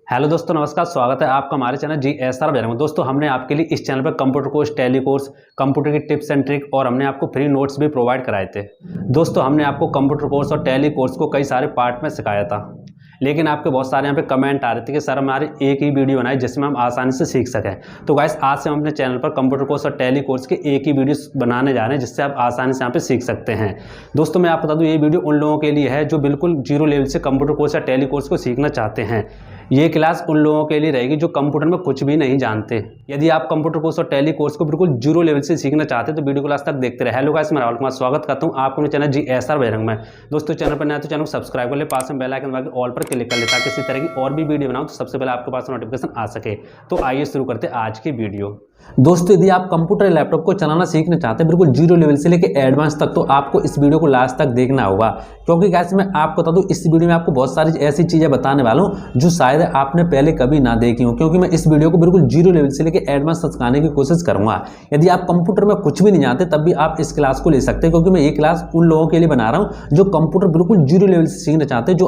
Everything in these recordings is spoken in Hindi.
हेलो दोस्तों, नमस्कार। स्वागत है आपका हमारे चैनल GSR बैरंग में। दोस्तों, हमने आपके लिए इस चैनल पर computer course, tally course, computer की टिप्स एंड ट्रिक और हमने आपको फ्री नोट्स भी प्रोवाइड कराए थे। दोस्तों, हमने आपको कंप्यूटर कोर्स और टैली कोर्स को कई सारे पार्ट में सिखाया था, लेकिन आपके बहुत सारे यहाँ पे कमेंट आ रहे थे कि सर हमारी एक ही वीडियो बनाई जिसमें हम आसानी से सीख सकें। तो गाइस, आज से हम अपने चैनल पर कंप्यूटर कोर्स और टैली कोर्स के एक ही वीडियो बनाने जा रहे हैं जिससे आप आसानी से यहाँ पे सीख सकते हैं। दोस्तों, मैं आपको बता दूँ, ये वीडियो उन लोगों के लिए है जो बिल्कुल जीरो लेवल से कंप्यूटर कोर्स या टैली कोर्स को सीखना चाहते हैं। ये क्लास उन लोगों के लिए रहेगी जो कंप्यूटर में कुछ भी नहीं जानते। यदि आप कंप्यूटर कोर्स और टैली कोर्स को बिल्कुल जीरो लेवल से सीखना चाहते हैं तो वीडियो को लास्ट तक देखते रहे। हेलो गाइस, मैं राहुल कुमार स्वागत करता हूं आपको अपने चैनल GSR बैरंग में। दोस्तों, चैनल पर नया तो चैनल को सब्सक्राइब कर ले, पास में बेल आइकन दबा के ऑल पर क्लिक कर ले ताकि इसी तरह की और भी वीडियो बनाऊं तो सबसे पहले आपके पास नोटिफिकेशन आ सके। तो आइए शुरू करते हैं आज की वीडियो। दोस्तों, यदि आप कंप्यूटर लैपटॉप को चलाना सीखना चाहते हैं बिल्कुल जीरो लेवल से लेकर एडवांस तक, तो आपको इस वीडियो को लास्ट तक देखना होगा। क्योंकि गाइस, मैं आपको बता दूं, इस वीडियो में आपको बहुत सारी ऐसी चीजें बताने वाला हूं जो शायद आपने पहले कभी ना देखी हो। क्योंकि मैं इस वीडियो को बिल्कुल जीरो लेवल से लेकर एडवांस तक सिखाने की कोशिश करूंगा। यदि आप कंप्यूटर में कुछ भी नहीं जानते तब भी आप इस क्लास को ले सकते हैं, क्योंकि मैं ये क्लास उन लोगों के लिए बना रहा हूं जो कंप्यूटर बिल्कुल जीरो लेवल से सीखना चाहते हैं,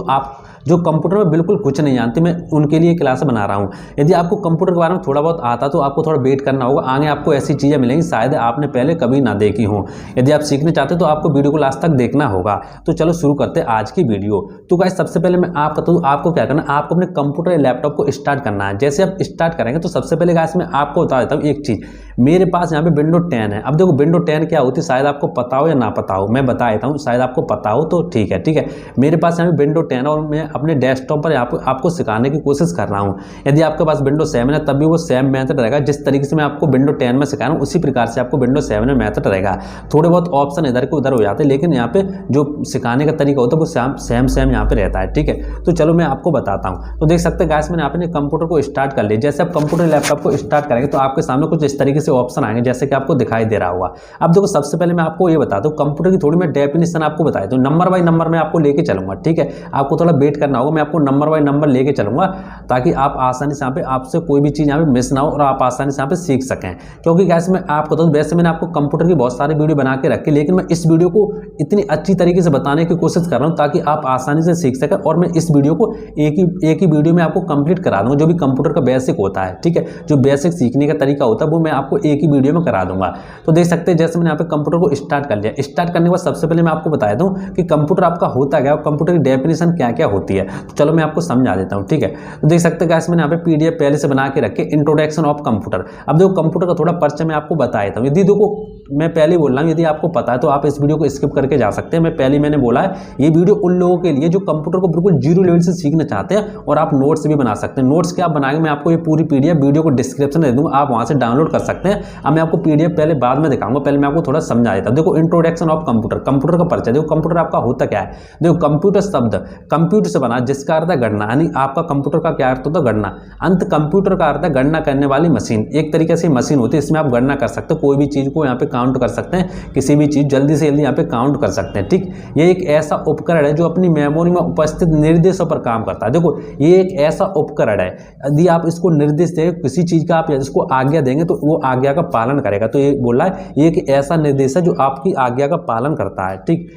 जो कंप्यूटर में बिल्कुल कुछ नहीं जानते। मैं उनके लिए क्लास बना रहा हूं। यदि आपको कंप्यूटर के बारे में थोड़ा बहुत आता तो आपको थोड़ा वेट करना होगा, आगे आपको ऐसी चीजें मिलेंगी शायद आपने पहले कभी ना देखी हो। यदि आप सीखना चाहते तो आपको वीडियो को लास्ट तक देखना होगा। तो चलो शुरू करते हैं आज की वीडियो। तो गाइस, सबसे पहले मैं आपको बता दूं, आपको क्या करना है, आपको अपने कंप्यूटर या लैपटॉप को स्टार्ट करना है। जैसे आप स्टार्ट करेंगे तो सबसे पहले गाइस मैं आपको बता देता हूँ एक चीज। मेरे पास यहाँ पे विंडो 10 है। अब देखो, विंडो 10 क्या होती है शायद आपको पता हो या ना पता हो, मैं बता देता हूँ। शायद आपको पता हो तो ठीक है। मेरे पास यहाँ पे विंडो 10 और मैं अपने डेस्कटॉप पर आपको सिखाने की कोशिश कर रहा हूँ। यदि आपके पास विंडो 7 है तब भी वो सेम मेथड रहेगा। जिस तरीके से मैं आपको विंडो 10 में सिखा रहा हूँ उसी प्रकार से आपको विंडो 7 में मेथड रहेगा। थोड़े बहुत ऑप्शन इधर के उधर हो जाते हैं, लेकिन यहाँ पे जो सिखाने का तरीका होता है वो सेम यहाँ पे रहता है। ठीक है, तो चलो मैं आपको बताता हूँ। तो देख सकते हैं गाइस, मैंने अपने कंप्यूटर को स्टार्ट कर लिया। जैसे आप कंप्यूटर लैपटॉप को स्टार्ट करेंगे तो आपके सामने कुछ इस तरीके से ऑप्शन आएंगे जैसे कि आपको दिखाई दे रहा होगा। अब देखो, सबसे पहले मैं आपको ये बताता हूँ, कंप्यूटर की थोड़ी मैं डेफिनेशन आपको बताया तो नंबर बाय नंबर में आपको लेके चलूंगा। ठीक है, आपको थोड़ा वेट करना होगा, मैं आपको नंबर बाय नंबर लेके चलूंगा ताकि आप आसानी से यहाँ पे आपसे कोई भी चीज यहाँ पे मिस ना हो और आप आसानी से यहाँ पे सीख सकें। क्योंकि गैस मैं आपको तो वैसे मैंने आपको कंप्यूटर की बहुत सारी वीडियो बना के रखी, लेकिन मैं इस वीडियो को इतनी अच्छी तरीके से बताने की कोशिश कर रहा हूँ ताकि आप आसानी से सीख सकें। और मैं इस वीडियो को एक ही वीडियो में आपको कंप्लीट करा दूंगा। जो भी कंप्यूटर का बेसिक होता है, ठीक है, जो बेसिक सीखने का तरीका होता है वो मैं आपको एक ही वीडियो में करा दूंगा। तो देख सकते हैं, जैसे मैंने यहाँ पे कंप्यूटर को स्टार्ट कर लिया। स्टार्ट करने के बाद सबसे पहले मैं आपको बता दूं कि कंप्यूटर आपका होता क्या है, कंप्यूटर की डेफिनेशन क्या क्या होती है। तो चलो मैं आपको समझा देता हूँ। ठीक है, तो देख सकते हैं गाइस, मैंने यहाँ पे PDF पहले से बना के रखे, इंट्रोडक्शन ऑफ कंप्यूटर। अब देखो, कंप्यूटर का थोड़ा परिचय मैं आपको बता देता हूँ। यदि देखो, मैं पहले बोल रहा हूँ, यदि आपको पता है तो आप इस वीडियो को स्किप करके जा सकते हैं। मैंने बोला है ये वीडियो उन लोगों के लिए जो कंप्यूटर को बिल्कुल जीरो लेवल से सीखना चाहते हैं और आप नोट्स भी बना सकते हैं। नोट्स क्या आप बनाएंगे, मैं आपको ये पूरी PDF वीडियो को डिस्क्रिप्शन दे दूंगा, आप वहां से डाउनलोड कर सकते हैं। अब मैं आपको PDF पहले बाद में दिखाऊंगा, पहले मैं आपको थोड़ा समझा देता हूं। देखो, इंट्रोडक्शन ऑफ कंप्यूटर, कंप्यूटर का परिचय। देखो, कंप्यूटर आपका होता क्या है। देखो, कंप्यूटर शब्द कंप्यूटर से बना जिसका अर्थ है गणना, यानी आपका कंप्यूटर का क्या अर्थ होता है, गणना। अंत कंप्यूटर का अर्थ है गणना करने वाली मशीन। एक तरीके से मशीन होती है, इसमें आप गणना कर सकते हो, कोई भी चीज को यहाँ पे काउंट कर सकते हैं, किसी भी चीज जल्दी से जल्दी यहाँ पे काउंट कर सकते हैं। ठीक, ये एक ऐसा उपकरण है जो अपनी मेमोरी में उपस्थित निर्देशों पर काम करता है। देखो, ये एक ऐसा उपकरण है, यदि आप इसको निर्देश दें किसी चीज का, आप इसको आज्ञा देंगे तो वो आज्ञा का पालन करेगा। तो ये बोला है, ये एक ऐसा निर्देश है जो आपकी आज्ञा का पालन करता है। ठीक,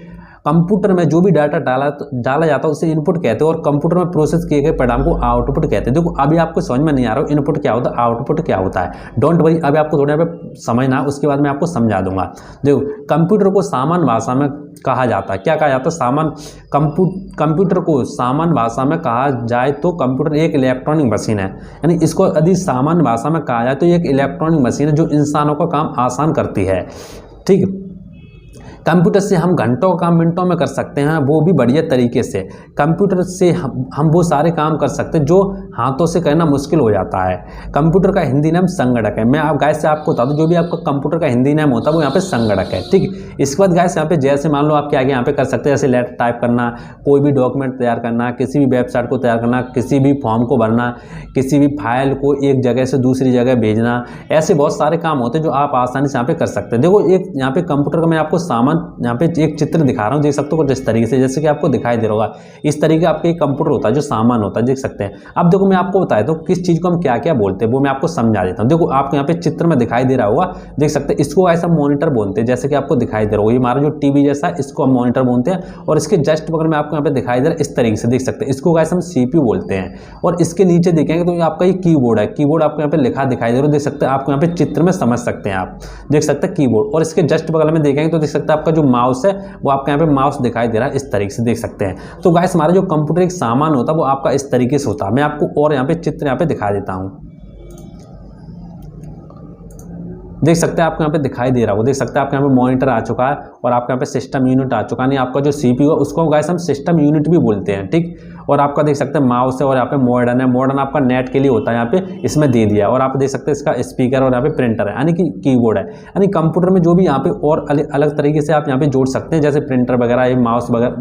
कंप्यूटर में जो भी डाटा डाला जाता है उसे इनपुट कहते हैं और कंप्यूटर में प्रोसेस किए गए परिणाम को आउटपुट कहते हैं। देखो, अभी आपको समझ में नहीं आ रहा हो इनपुट क्या होता है, आउटपुट क्या होता है। डोंट वरी, अभी आपको थोड़ा पे समझना है, उसके बाद मैं आपको समझा दूंगा। देखो, कंप्यूटर को सामान्य भाषा में कहा जाता है, क्या कहा जाता है, कंप्यूटर को सामान्य भाषा में कहा जाए तो कंप्यूटर एक इलेक्ट्रॉनिक मशीन है। यानी इसको यदि सामान्य भाषा में कहा जाए तो एक इलेक्ट्रॉनिक मशीन है जो इंसानों का काम आसान करती है। ठीक, कंप्यूटर से हम घंटों का काम मिनटों में कर सकते हैं, वो भी बढ़िया तरीके से। कंप्यूटर से हम वो सारे काम कर सकते हैं जो हाथों से करना मुश्किल हो जाता है। कंप्यूटर का हिंदी नाम संगणक है। मैं आप गाइस से आपको बता दूं, जो भी आपका कंप्यूटर का हिंदी नाम होता है वो यहाँ पे संगणक है। ठीक, इसके बाद गाइस यहाँ पे जैसे मान लो आपके आगे यहाँ पे कर सकते हैं, जैसे लेटर टाइप करना, कोई भी डॉक्यूमेंट तैयार करना, किसी भी वेबसाइट को तैयार करना, किसी भी फॉर्म को भरना, किसी भी फाइल को एक जगह से दूसरी जगह भेजना, ऐसे बहुत सारे काम होते हैं जो आप आसानी से यहाँ पे कर सकते हैं। देखो, एक यहाँ पे कंप्यूटर का मैं आपको सामान यहाँ पे एक चित्र दिखा रहा हूँ, देख सकते हो कुछ इस तरीके से, जैसे कि आपको दिखाई दे रहा होगा। इस तरीके का आपका एक कंप्यूटर होता है जो सामान होता है, देख सकते हैं। अब देखो, मैं आपको बताया तो किस चीज़ को हम क्या क्या बोलते हैं वो मैं आपको समझा देता हूँ। देखो आपको यहाँ पे चित्र में दिखाई दे रहा होगा, देख सकते हैं, इसको ऐसा मॉनिटर बोलते हैं, जैसे कि आपको दिखाई दे रहा होगा, ये हमारा जो टीवी जैसा है इसको हम मॉनिटर बोलते हैं। और इसके जस्ट बगल में आपको यहाँ पे दिखाई दे रहा है इस तरीके से, देख सकते हैं, इसको गाइस हम CPU बोलते हैं। और इसके नीचे देखेंगे तो आपका ये कीबोर्ड है, कीबोर्ड आपको यहाँ पे लिखा दिखाई दे रहा है, देख सकते हैं, आपको यहाँ पे चित्र में समझ सकते हैं, आप देख सकते हैं कीबोर्ड। और इसके जस्ट बगल में देखेंगे तो देख सकते हैं आपका जो माउस है वो आपका यहाँ पे माउस दिखाई दे रहा है इस तरीके से, देख सकते हैं। तो गाइस हमारा जो कंप्यूटर एक सामान होता है वो आपका इस तरीके से होता है। मैं आपको और यहाँ पे चित्र यहाँ पे दिखा देता हूँ, देख सकते हैं आपको यहाँ पे दिखाई दे रहा हो, देख सकते हैं आपके यहाँ पे मॉनिटर आ चुका है और आपके यहाँ पे सिस्टम यूनिट आ चुका है। नहीं, आपका जो CPU है उसको गाइस हम सिस्टम यूनिट भी बोलते हैं, ठीक। और आपका देख सकते हैं माउस है और यहाँ पे मॉडर्न है, मॉडर्न आपका नेट के लिए होता है, यहाँ पे इसमें दे दिया। और आप देख सकते हैं इसका स्पीकर और यहाँ पे प्रिंटर है, यानी कि कीबोर्ड है। यानी कंप्यूटर में जो भी यहाँ पे और अलग तरीके से आप यहाँ पे जोड़ सकते हैं, जैसे प्रिंटर वगैरह, ये माउस वगैरह,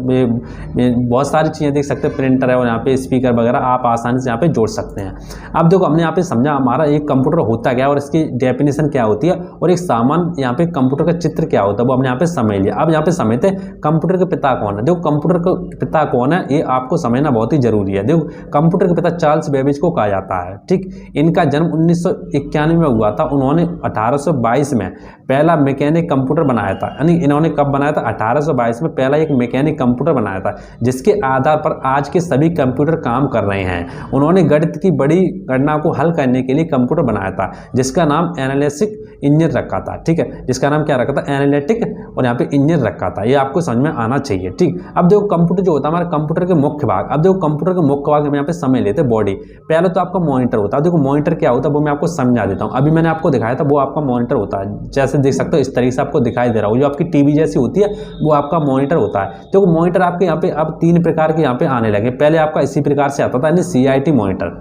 बहुत सारी चीज़ें देख सकते हैं, प्रिंटर है और यहाँ पे स्पीकर वगैरह आप आसानी से यहाँ पे जोड़ सकते हैं। अब देखो हमने यहाँ पे समझा हमारा एक कंप्यूटर होता क्या है और इसकी डेफिनेशन क्या होती है और एक सामान यहाँ पे कंप्यूटर का चित्र क्या होता है वो हमने यहाँ पे समझ लिया। अब यहाँ पे समझते हैं कंप्यूटर के पिता कौन है। देखो कंप्यूटर का पिता कौन है ये आपको समझना बहुत ही जरूरी है। देखो कंप्यूटर के पिता चार्ल्स बेबेज को कहा जाता है, ठीक। इनका जन्म 1991 में हुआ था। उन्होंने 1822 में पहला मैकेनिक कंप्यूटर बनाया था। यानी इन्होंने कब बनाया था? 1822 में पहला एक मैकेनिक कंप्यूटर बनाया था, जिसके आधार पर आज के सभी कंप्यूटर काम कर रहे हैं। उन्होंने गणित की बड़ी गणना को हल करने के लिए कंप्यूटर बनाया था, जिसका नाम एनालिटिक इंजन रखा था, ठीक है। जिसका नाम क्या रखा था? एनालिटिक और यहाँ पे इंजन रखा था। ये आपको समझ में आना चाहिए, ठीक। अब देखो कंप्यूटर जो होता है हमारे कंप्यूटर के मुख्य भाग। अब देखो कंप्यूटर के मुख्य भाग हम यहाँ पे समझ लेते हैं। बॉडी, पहले तो आपका मॉनिटर होता है। देखो मॉनिटर क्या होता है वो मैं आपको समझा देता हूँ। अभी मैंने आपको दिखाया था वो आपका मॉनिटर होता है, जैसे देख सकते हो इस तरीके से आपको दिखाई दे रहा हो। जो आपकी टीवी जैसी होती है वो आपका मॉनिटर होता है। तो मॉनिटर आपके यहाँ पे अब 3 प्रकार के यहाँ पे आने लगे। पहले आपका इसी प्रकार से आता था, यानी CRT मॉनिटर।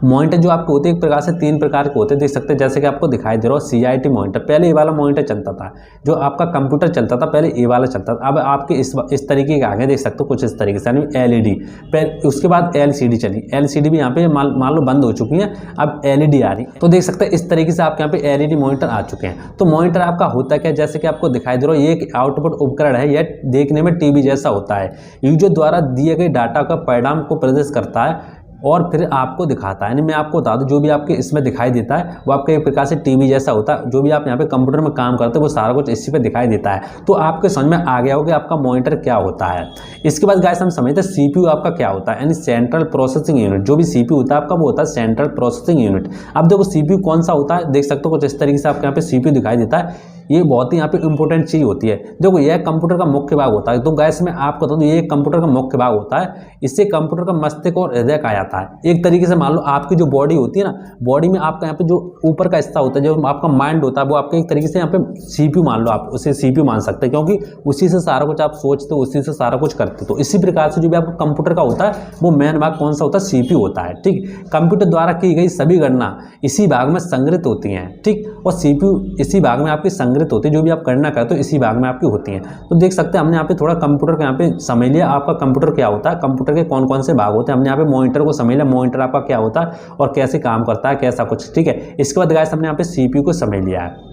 मॉनिटर जो आपके होते हैं एक प्रकार से 3 प्रकार के होते हैं, देख सकते हैं, जैसे कि आपको दिखाई दे रहा हो CRT मॉनिटर। पहले ये वाला मॉनिटर चलता था, जो आपका कंप्यूटर चलता था पहले ये वाला चलता था। अब आपके इस तरीके के आगे देख सकते हो कुछ इस तरीके से, यानी LED। पहले उसके बाद LCD चली, LCD भी यहाँ पे मान लो बंद हो चुकी है, अब LED आ रही। तो देख सकते हैं इस तरीके से आपके यहाँ पे LED मॉनिटर आ चुके हैं। तो मॉनिटर आपका होता क्या, जैसे कि आपको दिखाई दे रहा हो, ये एक आउटपुट उपकरण है। यह देखने में टीवी जैसा होता है। यूजर द्वारा दिए गए डाटा का परिणाम को प्रदर्शित करता है और फिर आपको दिखाता है। यानी मैं आपको बता दूं, जो भी आपके इसमें दिखाई देता है वो आपके एक प्रकार से टीवी जैसा होता है। जो भी आप यहाँ पे कंप्यूटर में काम करते हैं वो सारा कुछ इसी पे दिखाई देता है। तो आपके समझ में आ गया होगा कि आपका मॉनिटर क्या होता है। इसके बाद गाइस हम समझते हैं CPU आपका क्या होता है, यानी सेंट्रल प्रोसेसिंग यूनिट। जो भी CPU होता है आपका वो होता है सेंट्रल प्रोसेसिंग यूनिट। अब देखो CPU कौन सा होता है, देख सकते हो कुछ इस तरीके से आपके यहाँ पे CPU दिखाई देता है। ये बहुत ही यहाँ पे इंपॉर्टेंट चीज होती है। देखो यह कंप्यूटर का मुख्य भाग होता है। तो गैस में आपको बता दूं ये कंप्यूटर का मुख्य भाग होता है। इससे कंप्यूटर का मस्तिष्क और हृदय कहा जाता है। एक तरीके से मान लो आपकी जो बॉडी होती है ना, बॉडी में आपका यहाँ पे जो ऊपर का हिस्सा होता है, जो आपका माइंड होता है, वो आपका एक तरीके से यहाँ पे CPU मान लो, आप उसे CPU मान सकते हैं, क्योंकि उसी से सारा कुछ आप सोचते हो, उसी से सारा कुछ करते हो। तो इसी प्रकार से जो भी आपका कंप्यूटर का होता है वो मेन भाग कौन सा होता है? CPU होता है, ठीक। कंप्यूटर द्वारा की गई सभी गणना इसी भाग में संग्रहित होती हैं, ठीक। और CPU इसी भाग में आपकी संग्रहित होती है। जो भी आप गणना करते हो इसी भाग में आपकी होती हैं। तो देख सकते हैं हमने यहाँ पे थोड़ा कंप्यूटर का यहाँ पे समझ लिया। आपका कंप्यूटर क्या होता है, कंप्यूटर के कौन कौन से भाग होते हैं। हमने यहाँ पे मॉनिटर को समझ लिया, मॉनिटर आपका क्या होता है और कैसे काम करता है, कैसा कुछ, ठीक है। इसके बाद गाइस हमने यहाँ पे CPU को समझ लिया है।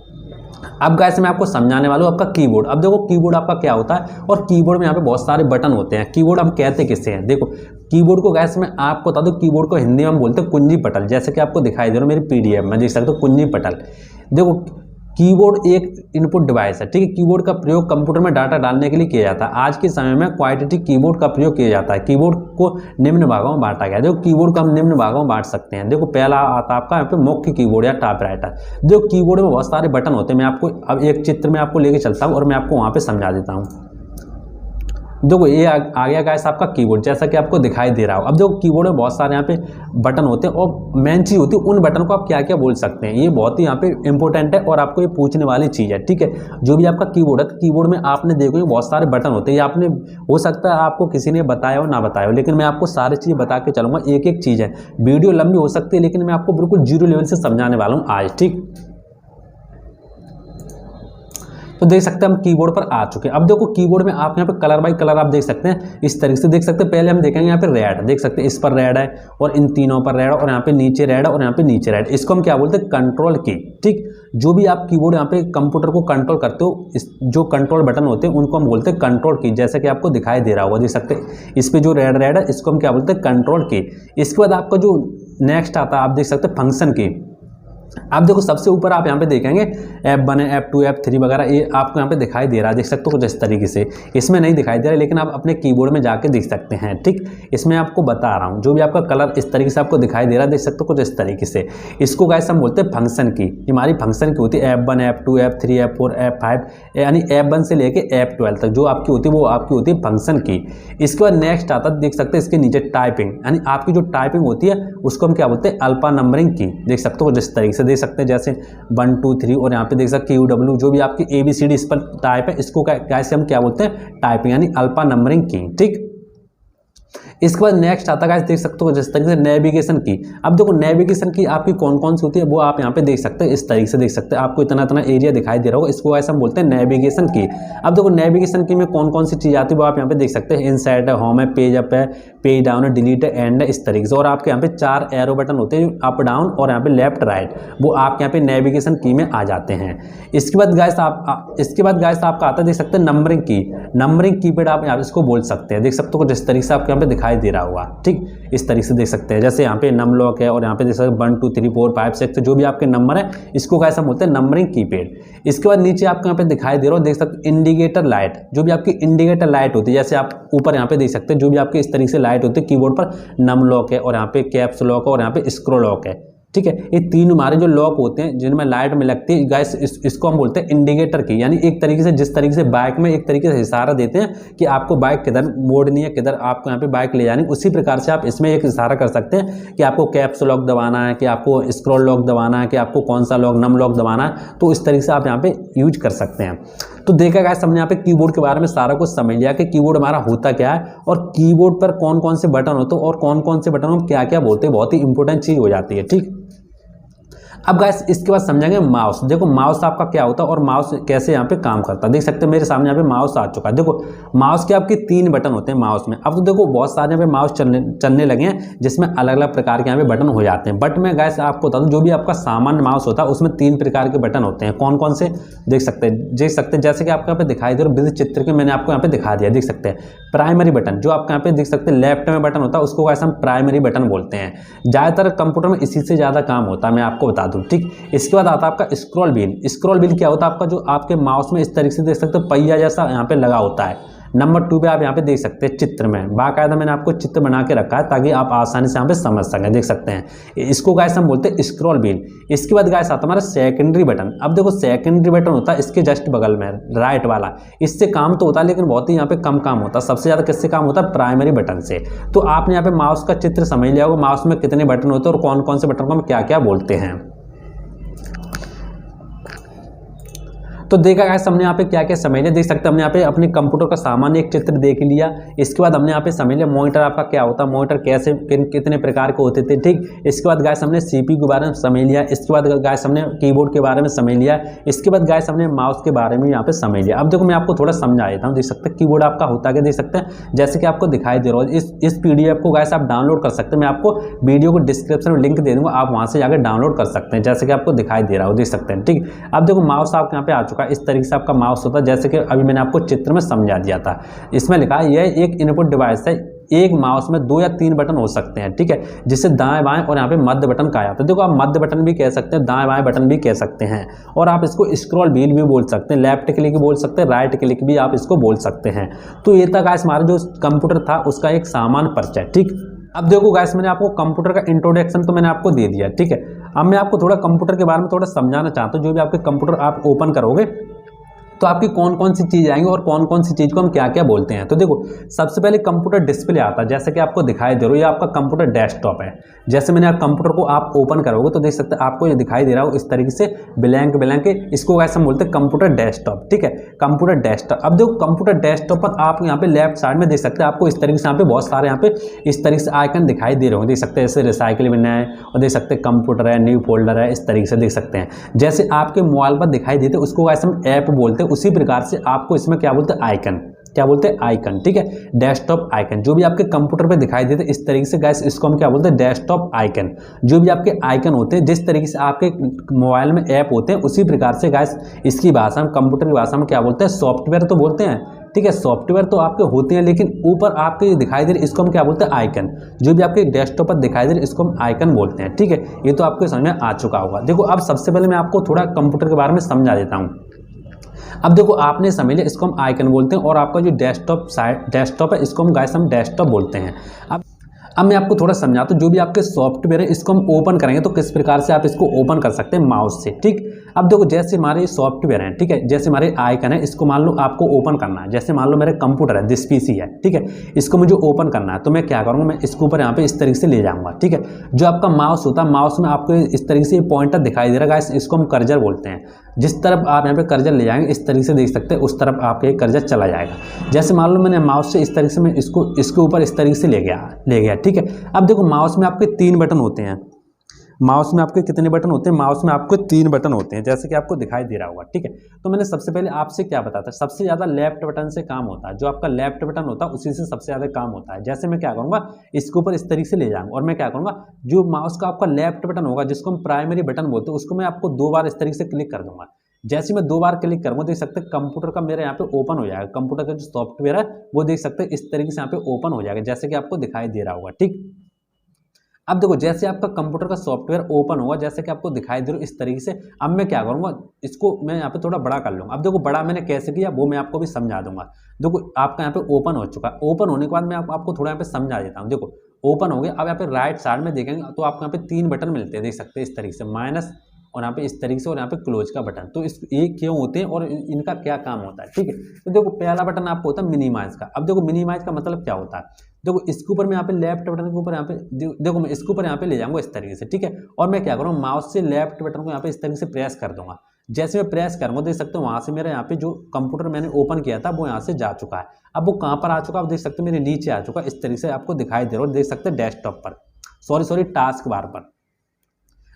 अब गाइस मैं आपको समझाने वाला हूँ आपका कीबोर्ड। अब देखो कीबोर्ड आपका क्या होता है और कीबोर्ड में यहाँ पे बहुत सारे बटन होते हैं। कीबोर्ड हम कहते किसे हैं? देखो कीबोर्ड को गाइस मैं आपको बता दूं, कीबोर्ड को हिंदी में हम बोलते हैं कुंजी पटल। जैसे कि आपको दिखाई दे रहा है मेरी PDF में, देख सकते हो कुंजी पटल। देखो कीबोर्ड एक इनपुट डिवाइस है, ठीक है। कीबोर्ड का प्रयोग कंप्यूटर में डाटा डालने के लिए किया जाता है। आज के समय में क्वाड्रेटिक कीबोर्ड का प्रयोग किया जाता है। कीबोर्ड को निम्न भागों में बांटा गया है। देखो कीबोर्ड को हम निम्न भागों में बांट सकते हैं। देखो पहला आता है आपका यहाँ पे मुख्य कीबोर्ड या टाइपराइटर। देखो कीबोर्ड में बहुत सारे बटन होते हैं। मैं आपको अब एक चित्र में आपको लेके चलता हूँ और मैं आपको वहाँ पे समझा देता हूँ। देखो ये आ गया गाइस आपका कीबोर्ड, जैसा कि आपको दिखाई दे रहा हो। अब देखो कीबोर्ड में बहुत सारे यहाँ पे बटन होते हैं और मेन चीज होती है उन बटन को आप क्या क्या बोल सकते हैं। ये बहुत ही यहाँ पे इंपॉर्टेंट है और आपको ये पूछने वाली चीज है, ठीक है। जो भी आपका कीबोर्ड है, कीबोर्ड में आपने देखो बहुत सारे बटन होते हैं। ये आपने हो सकता है आपको किसी ने बताया हो ना बताया हो, लेकिन मैं आपको सारी चीज़ बता के चलूँगा। एक एक चीज़ है, वीडियो लंबी हो सकती है लेकिन मैं आपको बिल्कुल 0 लेवल से समझाने वाला हूँ आज, ठीक। तो देख सकते हैं हम कीबोर्ड पर आ चुके हैं। अब देखो कीबोर्ड में आप यहाँ पे कलर बाय कलर आप देख सकते हैं, इस तरीके से देख सकते हैं। पहले हम देखेंगे यहाँ पे रेड, देख सकते हैं इस पर रेड है और इन तीनों पर रेड और यहाँ पे नीचे रेड और यहाँ पे नीचे रेड। इसको हम क्या बोलते हैं, कंट्रोल की। ठीक, जो भी आप कीबोर्ड यहाँ पे कंप्यूटर को कंट्रोल करते हो, जो कंट्रोल बटन होते हैं उनको हम बोलते हैं कंट्रोल की, जैसे कि आपको दिखाई दे रहा होगा, देख सकते हैं इस पे जो रेड रेड है इसको हम क्या बोलते हैं, कंट्रोल की। इसके बाद आपका जो नेक्स्ट आता है आप देख सकते हैं फंक्शन की। आप देखो सबसे ऊपर आप यहाँ पे देखेंगे F1 है, F2 F3 वगैरह, ये आपको यहाँ पे दिखाई दे रहा है, देख सकते हो कुछ इस तरीके से। इसमें नहीं दिखाई दे रहा है लेकिन आप अपने कीबोर्ड में जाके देख सकते हैं। ठीक, इसमें आपको बता रहा हूँ, जो भी आपका कलर इस तरीके से आपको दिखाई दे रहा है, देख सकते हो कुछ इस तरीके से। इसको गाइस हम बोलते हैं फंक्शन की। हमारी फंक्शन की होती है F1 F2 F3 F4 F5, यानी F1 से लेके F12 तक जो आपकी होती है वो आपकी होती है फंक्शन की। इसके बाद नेक्स्ट आता है, देख सकते हैं इसके नीचे टाइपिंग, यानी आपकी जो टाइपिंग होती है उसको हम क्या बोलते हैं, अल्फा नंबरिंग की। देख सकते हो जिस तरीके से, देख सकते हैं जैसे 1 2 3 और यहाँ पे देख सकते QW, जो भी आपकी ABCD इस पर टाइप है, इसको कैसे हम क्या बोलते हैं, टाइपिंग, यानी अल्फा नंबरिंग की। ठीक, इसके बाद नेक्स्ट आता है, देख सकते हो जिस तरीके से नेविगेशन की। अब देखो नेविगेशन की आपकी कौन कौन सी होती है वो आप यहाँ पे देख सकते हैं, इस तरीके से देख सकते हैं। आपको इतना इतना एरिया दिखाई दे रहा होगा, इसको ऐसा हम बोलते हैं नेविगेशन की। अब देखो नेविगेशन की में कौन कौन सी चीज़ आती है वो आप यहाँ पे देख सकते हैं। इनसाइड है, होम है, पेज अप है, पेज डाउन है, डिलीट है, एंड है, इस तरीके से। और आपके यहाँ पे 4 एरो बटन होते हैं, अप डाउन और यहाँ पे लेफ्ट राइट, वो आपके यहाँ पे नेविगेशन की में आ जाते हैं। इसके बाद गाइस आपका आता है, देख सकते हैं नंबरिंग की। नंबरिंग कीपैड आप यहाँ इसको बोल सकते हैं, देख सकते हो जिस तरीके से आपके यहाँ पे दिखाई दे रहा होगा। ठीक, इस तरीके से देख सकते हैं, जैसे यहाँ पे नम लॉक है और यहाँ पे देख सकते हैं 1 2 3 4 5 6 जो भी आपके नंबर है, इसको कैसा बोलते हैं, नंबरिंग कीपैड। इसके बाद नीचे आपको यहाँ पे दिखाई दे रहा हो, देख सकते हैं इंडिकेटर लाइट, जो भी आपकी इंडिकेटर लाइट होती है, जैसे आप ऊपर यहाँ पे देख सकते हैं जो भी आपके इस तरीके से लाइट होती है कीबोर्ड पर, नम लॉक है और यहाँ पे कैप्स लॉक है और यहाँ पे स्क्रॉल लॉक है। ठीक है, ये तीन हमारे जो लॉक होते हैं जिनमें लाइट में लगती है गाइस, इसको हम बोलते हैं इंडिकेटर की। यानी एक तरीके से, जिस तरीके से बाइक में एक तरीके से इशारा देते हैं कि आपको बाइक किधर मोड़नी है, किधर आपको यहाँ पे बाइक ले जानी, उसी प्रकार से आप इसमें एक इशारा कर सकते हैं कि आपको कैप्स लॉक दबाना है, कि आपको स्क्रॉल लॉक दबाना है, कि आपको कौन सा लॉक, नम लॉक दबाना है। तो इस तरीके से आप यहाँ पे यूज कर सकते हैं। तो देखा गाइस हमने यहाँ पे कीबोर्ड के बारे में सारा कुछ समझ लिया कि कीबोर्ड हमारा होता क्या है और कीबोर्ड पर कौन कौन से बटन होते हैं और कौन कौन से बटन हम क्या क्या बोलते हैं। बहुत ही इंपॉर्टेंट चीज़ हो जाती है। ठीक, अब गाइस इसके बाद समझेंगे माउस। देखो माउस आपका क्या होता है और माउस कैसे यहाँ पे काम करता है। देख सकते हैं मेरे सामने यहाँ पे माउस आ चुका है। देखो माउस के आपके 3 बटन होते हैं माउस में। अब तो देखो बहुत सारे यहाँ पे माउस चलने लगे हैं जिसमें अलग अलग प्रकार के यहाँ पे बटन हो जाते हैं। बट मैं गाइस आपको बता दूँ, जो भी आपका सामान्य माउस होता है उसमें 3 प्रकार के बटन होते हैं। कौन कौन से, देख सकते हैं जैसे कि आपको यहाँ पे दिखाई दे रहा है, विद्युत चित्र के मैंने आपको यहाँ पे दिखा दिया। देख सकते हैं प्राइमरी बटन, जो आपका यहाँ पे देख सकते हैं लेफ्ट में बटन होता है, उसको गाइस हम प्राइमरी बटन बोलते हैं। ज़्यादातर कंप्यूटर में इसी से ज़्यादा काम होता है, मैं आपको बता दूँ। ठीक, इसके बाद आता है आपका स्क्रॉल व्हील। स्क्रॉल व्हील क्या होता है, आपका जो आपके माउस में इस तरीके से देख सकते हो पहिया जैसा यहाँ पे लगा होता है। नंबर 2 पे आप यहाँ पे देख सकते हैं चित्र में, बाकायदा मैंने आपको चित्र बना के रखा है ताकि आप आसानी से यहाँ पे समझ सकें। देख सकते हैं इसको गाइस हम बोलते हैं स्क्रॉल व्हील। इसके बाद गाइस आता हमारा सेकेंडरी बटन। अब देखो सेकेंडरी बटन होता है इसके जस्ट बगल में राइट वाला, इससे काम तो होता है लेकिन बहुत ही यहाँ पे कम काम होता है। सबसे ज़्यादा किससे काम होता है, प्राइमरी बटन से। तो आपने यहाँ पे माउस का चित्र समझ लिया होगा, माउस में कितने बटन होते हैं और कौन कौन से बटन को हम क्या क्या बोलते हैं। तो देखा गाइस हमने यहाँ पे क्या क्या समझ लिया। देख सकते हैं हमने यहाँ पे अपने कंप्यूटर का सामान्य एक चित्र देख लिया। इसके बाद हमने यहाँ पे समझ लिया मॉनिटर आपका क्या होता है, मॉनिटर कैसे कितने प्रकार के होते थे। ठीक, इसके बाद गाइस हमने CPU के बारे में समझ लिया। इसके बाद गाइस हमने कीबोर्ड के बारे में समझ लिया। इसके बाद गाइस हमने माउस के बारे में यहाँ पे समझ लिया। अब देखो मैं आपको थोड़ा समझा देता हूँ। देख सकते हैं कीबोर्ड आपका होता क्या, देख सकते हैं जैसे कि आपको दिखाई दे रहा है। इस PDF को गाइस आप डाउनलोड कर सकते हैं। मैं आपको वीडियो को डिस्क्रिप्शन में लिंक दे दूँगा, आप वहाँ से जाकर डाउनलोड कर सकते हैं, जैसे कि आपको दिखाई दे रहा हो। देख सकते हैं। ठीक, अब देखो माउस आपके यहाँ पे आ चुका है। इस तरीके से आपका माउस होता है, जैसे कि अभी मैंने आपको चित्र में समझा दिया था। इसमें लिखा है यह एक इनपुट डिवाइस है। एक माउस में 2 या 3 बटन हो सकते हैं। ठीक है, जिससे दाएं बाएं और यहाँ पे मध्य बटन कहा जाता है। देखो आप मध्य बटन भी कह सकते हैं, दाएं बाएं बटन भी कह सकते हैं, और आप इसको स्क्रॉल व्हील भी बोल सकते हैं, लेफ्ट क्लिक बोल सकते हैं, राइट क्लिक भी आप इसको बोल सकते हैं। तो ये था गाइस हमारा जो कंप्यूटर था उसका एक सामान्य परिचय। ठीक, अब देखो गाइस मैंने आपको कंप्यूटर का इंट्रोडक्शन तो मैंने आपको दे दिया। ठीक है, अब मैं आपको थोड़ा कंप्यूटर के बारे में थोड़ा समझाना चाहता हूँ। जो भी आपके कंप्यूटर आप ओपन करोगे तो आपकी कौन कौन सी चीज़ आएंगी और कौन कौन सी चीज़ को हम क्या क्या बोलते हैं। तो देखो सबसे पहले कंप्यूटर डिस्प्ले आता है, जैसे कि आपको दिखाई दे रहा हो ये आपका कंप्यूटर डेस्कटॉप है। जैसे मैंने कंप्यूटर को आप ओपन करोगे तो देख सकते हैं आपको ये दिखाई दे रहा हो इस तरीके से ब्लैंक ब्लैंक, इसको कैसे हम बोलते हैं, कंप्यूटर डेस्कटॉप। ठीक है, कंप्यूटर डेस्कटॉप। अब देखो कंप्यूटर डेस्कटॉप पर आप यहाँ पे लेफ्ट साइड में देख सकते हैं आपको इस तरीके से यहाँ पे बहुत सारे यहाँ पे इस तरीके से आइकन दिखाई दे रहे होंगे। देख सकते हैं जैसे रिसाइकिल बिन है और देख सकते हैं कंप्यूटर है, न्यू फोल्डर है, इस तरीके से देख सकते हैं। जैसे आपके मोबाइल पर दिखाई देते उसको कैसे हम ऐप बोलते हैं, उसी प्रकार से आपको इसमें क्या बोलते हैं, आइकन, क्या बोलते हैं, आइकन, ठीक है, डेस्कटॉप आइकन जो भी आपके कंप्यूटर पे दिखाई देते इस तरीके से गाइस इसको हम क्या बोलते हैं, डेस्कटॉप आइकन। जो भी आपके आइकन होते हैं जिस तरीके से आपके मोबाइल में ऐप होते हैं उसी प्रकार से गाइस इसकी भाषा में, कंप्यूटर की भाषा में क्या बोलते हैं, सॉफ्टवेयर तो बोलते हैं, ठीक है, सॉफ्टवेयर तो आपके होते हैं लेकिन ऊपर आपके दिखाई दे रहे इसको हम क्या बोलते हैं, आइकन। जो भी आपके डेस्कटॉप पर दिखाई दे रहे इसको हम आइकन बोलते हैं, ठीक है। ये तो आपको समझ में आ चुका होगा। देखो अब सबसे पहले मैं आपको थोड़ा कंप्यूटर के बारे में समझा देता हूँ। अब देखो आपने समझ लिया इसको हम आइकन बोलते हैं और आपका जो डेस्कटॉप है इसको हम गाइस हम डेस्कटॉप बोलते हैं। अब मैं आपको थोड़ा समझाता हूँ। जो भी आपके सॉफ्टवेयर है इसको हम ओपन करेंगे तो किस प्रकार से आप इसको ओपन कर सकते हैं, माउस से, ठीक। अब देखो जैसे हमारे सॉफ्टवेयर हैं, ठीक है, जैसे हमारे आइकन है इसको मान लो आपको ओपन करना है। जैसे मान लो मेरे कंप्यूटर है, दिस पीसी है, ठीक है, इसको मुझे ओपन करना है तो मैं क्या करूँगा, मैं इसके ऊपर यहाँ पे इस तरीके से ले जाऊँगा, ठीक है। जो आपका माउस होता है, माउस में आपको इस तरीके से पॉइंटर दिखाई दे रहा है, इसको हम कर्जर बोलते हैं। जिस तरफ आप यहाँ पे कर्जर ले जाएंगे इस तरीके से देख सकते हैं उस तरफ आपके कर्जर चला जाएगा। जैसे मान लो मैंने माउस से इस तरीके से मैं इसके ऊपर इस तरीके से ले गया, ठीक है। अब देखो माउस में आपके 3 बटन होते हैं। माउस में आपके कितने बटन होते हैं, माउस में आपको 3 बटन होते हैं जैसे कि आपको दिखाई दे रहा होगा, ठीक है। तो मैंने सबसे पहले आपसे क्या बताया था, सबसे ज़्यादा लेफ्ट बटन से काम होता है। जो आपका लेफ्ट बटन होता है उसी से सबसे ज़्यादा काम होता है। जैसे मैं क्या करूँगा, इसके ऊपर इस तरीके से ले जाऊँगा और मैं क्या करूँगा, जो माउस का आपका लेफ्ट बटन होगा जिसको हम प्राइमरी बटन बोलते हैं उसको मैं आपको 2 बार इस तरीके से क्लिक कर दूंगा। जैसे मैं 2 बार क्लिक करूँगा देख सकते हैं कंप्यूटर का मेरे यहाँ पे ओपन हो जाएगा। कंप्यूटर का जो सॉफ्टवेयर है वो देख सकते हैं इस तरीके से यहाँ पे ओपन हो जाएगा जैसे कि आपको दिखाई दे रहा होगा, ठीक। अब देखो जैसे आपका कंप्यूटर का सॉफ्टवेयर ओपन होगा जैसे कि आपको दिखाई दे रहा है इस तरीके से, अब मैं क्या करूँगा, इसको मैं यहाँ पे थोड़ा बड़ा कर लूँगा। अब देखो बड़ा मैंने कैसे किया वो मैं आपको भी समझा दूंगा। देखो आपका यहाँ पे ओपन हो चुका है। ओपन होने के बाद मैं आपको थोड़ा यहाँ पे समझा देता हूँ। देखो ओपन हो गया। अब यहाँ पे राइट साइड में देखेंगे तो आपको यहाँ पे 3 बटन मिलते हैं, देख सकते हैं इस तरीके से, माइनस और यहाँ पे इस तरीके से और यहाँ पे क्लोज का बटन। तो ये क्यों होते हैं और इनका क्या काम होता है, ठीक है। तो देखो पहला बटन आपको होता है मिनिमाइज का। अब देखो मिनिमाइज का मतलब क्या होता है, देखो इसके ऊपर मैं यहाँ पे लेफ्ट बटन के ऊपर यहाँ पे देखो मैं इसके ऊपर यहाँ पे ले जाऊंगा इस तरीके से, ठीक है। और मैं क्या करूँगा, माउस से लेफ्ट बटन को यहाँ पे इस तरीके से प्रेस कर दूंगा। जैसे मैं प्रेस करूँगा देख सकते हो वहाँ से मेरे यहाँ पे जो कंप्यूटर मैंने ओपन किया था वो यहाँ से जा चुका है। अब वो कहाँ पर आ चुका है, आप देख सकते हो मेरे नीचे आ चुका है, इस तरीके से आपको दिखाई दे रहा है, देख सकते हैं डेस्कटॉप पर, सॉरी टास्क बार पर।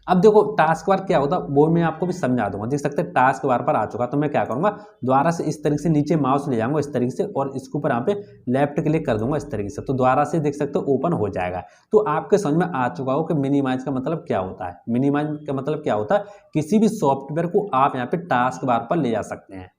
अब देखो टास्क बार क्या होता है वो मैं आपको भी समझा दूंगा। देख सकते हैं टास्क बार पर आ चुका, तो मैं क्या करूंगा, दोबारा से इस तरीके से नीचे माउस ले जाऊंगा इस तरीके से और इसके ऊपर यहाँ पे लेफ्ट क्लिक कर दूंगा इस तरीके से, तो दोबारा से देख सकते हो ओपन हो जाएगा। तो आपके समझ में आ चुका हो कि मिनिमाइज का मतलब क्या होता है। मिनिमाइज का मतलब क्या होता है, किसी भी सॉफ्टवेयर को आप यहाँ पे टास्क बार पर ले जा सकते हैं।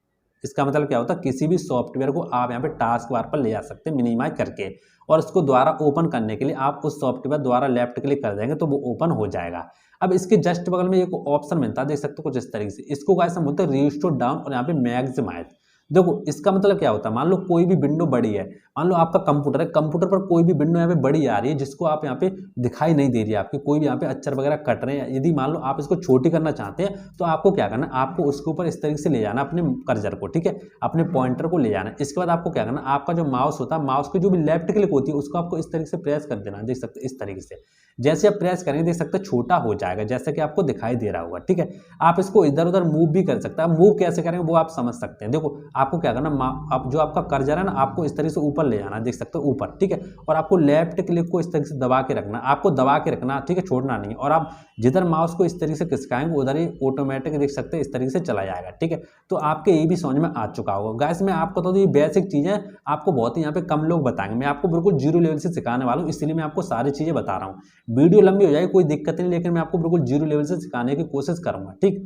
इसका मतलब क्या होता है, किसी भी सॉफ्टवेयर को आप यहाँ पे टास्क बार पर ले जा सकते हैं मिनिमाइज करके, और उसको दोबारा ओपन करने के लिए आप उस सॉफ्टवेयर द्वारा लेफ्ट क्लिक कर देंगे तो वो ओपन हो जाएगा। अब इसके जस्ट बगल में एक ऑप्शन मिलता है, देख सकते हो कुछ इस तरीके से, इसको गाइस हम बोलते हैं रीस्टोर डाउन और यहाँ पे मैक्सिमाइज। देखो इसका मतलब क्या होता है, मान लो कोई भी विंडो बड़ी है, मान लो आपका कंप्यूटर है, कंप्यूटर पर कोई भी विंडो यहाँ पे बड़ी आ रही है जिसको आप यहाँ पे दिखाई नहीं दे रही है, आपकी कोई भी यहाँ पे अक्षर वगैरह कट रहे हैं, यदि मान लो आप इसको छोटी करना चाहते हैं तो आपको क्या करना है, आपको उसके ऊपर इस तरीके से ले जाना अपने कर्सर को, ठीक है, अपने पॉइंटर को ले जाना। इसके बाद आपको क्या करना, आपका जो माउस होता है, माउस की जो भी लेफ्ट क्लिक होती है उसको आपको इस तरीके से प्रेस कर देना, देख सकते इस तरीके से। जैसे आप प्रेस करेंगे देख सकते हैं छोटा हो जाएगा जैसे कि आपको दिखाई दे रहा होगा, ठीक है। आप इसको इधर उधर मूव भी कर सकते हैं। मूव कैसे करेंगे वो आप समझ सकते हैं। देखो आपको क्या करना, आप जो आपका कर्सर है ना आपको इस तरीके से ऊपर ले जाना, देख सकते हो ऊपर, ठीक है, और आपको लेफ्ट क्लिक को इस तरीके से दबा के रखना, आपको दबा के रखना, ठीक है, छोड़ना नहीं। और आप जिधर माउस को इस तरीके से खिसकाएंगे उधर ही ऑटोमेटिक देख सकते हैं इस तरीके से चला जाएगा, ठीक है। तो आपके ये भी समझ में आ चुका होगा। गाइस मैं आपको तो ये बेसिक चीज़ें आपको बहुत ही यहाँ पे कम लोग बताएंगे, मैं आपको बिल्कुल जीरो लेवल से सिखाने वाला हूँ, इसलिए मैं आपको सारी चीज़ें बता रहा हूँ। वीडियो लंबी हो जाएगी कोई दिक्कत नहीं, लेकिन मैं आपको बिल्कुल जीरो लेवल से सिखाने की कोशिश करूंगा, ठीक।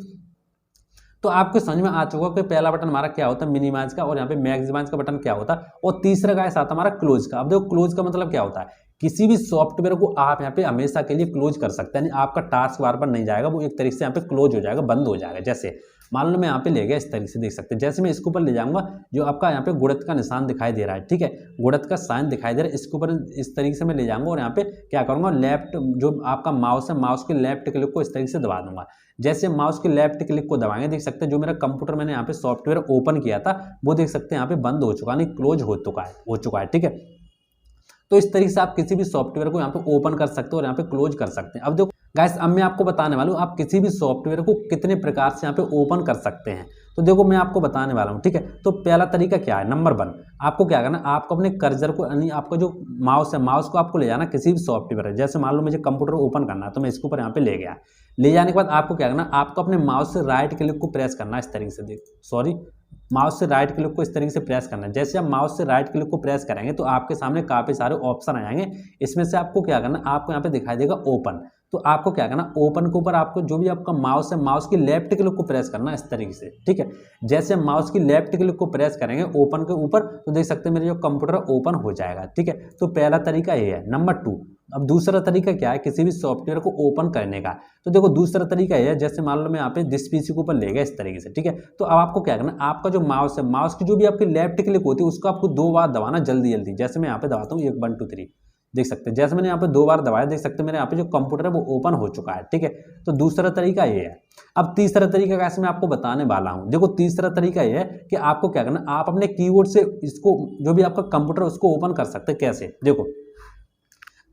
तो आपको समझ में आ चुका कि पहला बटन हमारा क्या होता है मिनिमाइज का, और यहाँ पे मैक्सिमाइज का बटन क्या होता है, और तीसरा गाइस आता है हमारा क्लोज का। अब देखो क्लोज का मतलब क्या होता है, किसी भी सॉफ्टवेयर को आप यहाँ पे हमेशा के लिए क्लोज कर सकते हैं, यानी आपका टास्क बार बार नहीं जाएगा, वो एक तरीके से यहाँ पे क्लोज हो जाएगा, बंद हो जाएगा। जैसे मान लो मैं यहाँ पे ले गया इस तरीके से, देख सकते हैं जैसे मैं इसके ऊपर ले जाऊंगा जो आपका यहाँ पे गुणत का निशान दिखाई दे रहा है, ठीक है, गुणत का साइन दिखाई दे रहा है, इसके ऊपर इस तरीके से मैं ले जाऊंगा और यहाँ पे क्या करूंगा, लेफ्ट जो आपका माउस है माउस के लेफ्ट क्लिक को इस तरीके से दबा दूंगा। जैसे माउस के लेफ्ट क्लिक को दबाएंगे देख सकते हैं जो मेरा कंप्यूटर मैंने यहाँ पे सॉफ्टवेयर ओपन किया था वो देख सकते हैं यहाँ पे बंद हो चुका, नहीं क्लोज हो चुका है, ठीक है। तो इस तरीके से आप किसी भी सॉफ्टवेयर को यहाँ पे ओपन कर सकते हो और यहाँ पे क्लोज कर सकते हैं। अब देखो गाइस अब मैं आपको बताने वाला हूँ आप किसी भी सॉफ्टवेयर को कितने प्रकार से यहाँ पे ओपन कर सकते हैं। तो देखो मैं आपको बताने वाला हूँ, ठीक है। तो पहला तरीका क्या है, नंबर 1 आपको क्या करना, आपको अपने कर्सर को यानी आपका जो माउस है माउस को आपको ले जाना किसी भी सॉफ्टवेयर है। जैसे मान लो मुझे कंप्यूटर ओपन करना है तो मैं इसके ऊपर यहाँ पे ले गया, ले जाने के बाद आपको क्या करना, आपको अपने माउस से राइट क्लिक को प्रेस करना इस तरीके से, माउस से राइट क्लिक को इस तरीके से प्रेस करना है। जैसे आप माउस से राइट क्लिक को प्रेस करेंगे तो आपके सामने काफ़ी सारे ऑप्शन आ जाएंगे। इसमें से आपको क्या करना है, आपको यहाँ पे दिखाई देगा ओपन। तो आपको क्या करना, ओपन के ऊपर आपको जो भी आपका माउस है, माउस की लेफ्ट क्लिक को प्रेस करना इस तरीके से, ठीक है। जैसे हम माउस की लेफ्ट क्लिक को प्रेस करेंगे ओपन के ऊपर तो देख सकते हैं मेरे जो कंप्यूटर ओपन हो जाएगा, ठीक है। तो पहला तरीका ये है। नंबर 2, अब दूसरा तरीका क्या है किसी भी सॉफ्टवेयर को ओपन करने का। तो देखो दूसरा तरीका ये है, जैसे मान लो मैं यहाँ पे दिस पीसी के ऊपर ले गया इस तरीके से, ठीक है। तो अब आपको क्या करना, आपका जो माउस है, माउस की जो भी आपकी लेफ्ट क्लिक होती है उसको आपको 2 बार दबाना जल्दी जल्दी। जैसे मैं यहाँ पे दबाता हूँ 1 1 2 3, देख सकते हैं जैसे मैंने यहाँ पे 2 बार दबाया, देख सकते हैं मेरे यहाँ पे जो कंप्यूटर है वो ओपन हो चुका है, ठीक है। तो दूसरा तरीका ये है। अब तीसरा तरीका कैसे मैं आपको बताने वाला हूँ। देखो तीसरा तरीका ये है कि आपको क्या करना, आप अपने कीबोर्ड से इसको जो भी आपका कंप्यूटर है उसको ओपन कर सकते हैं। कैसे, देखो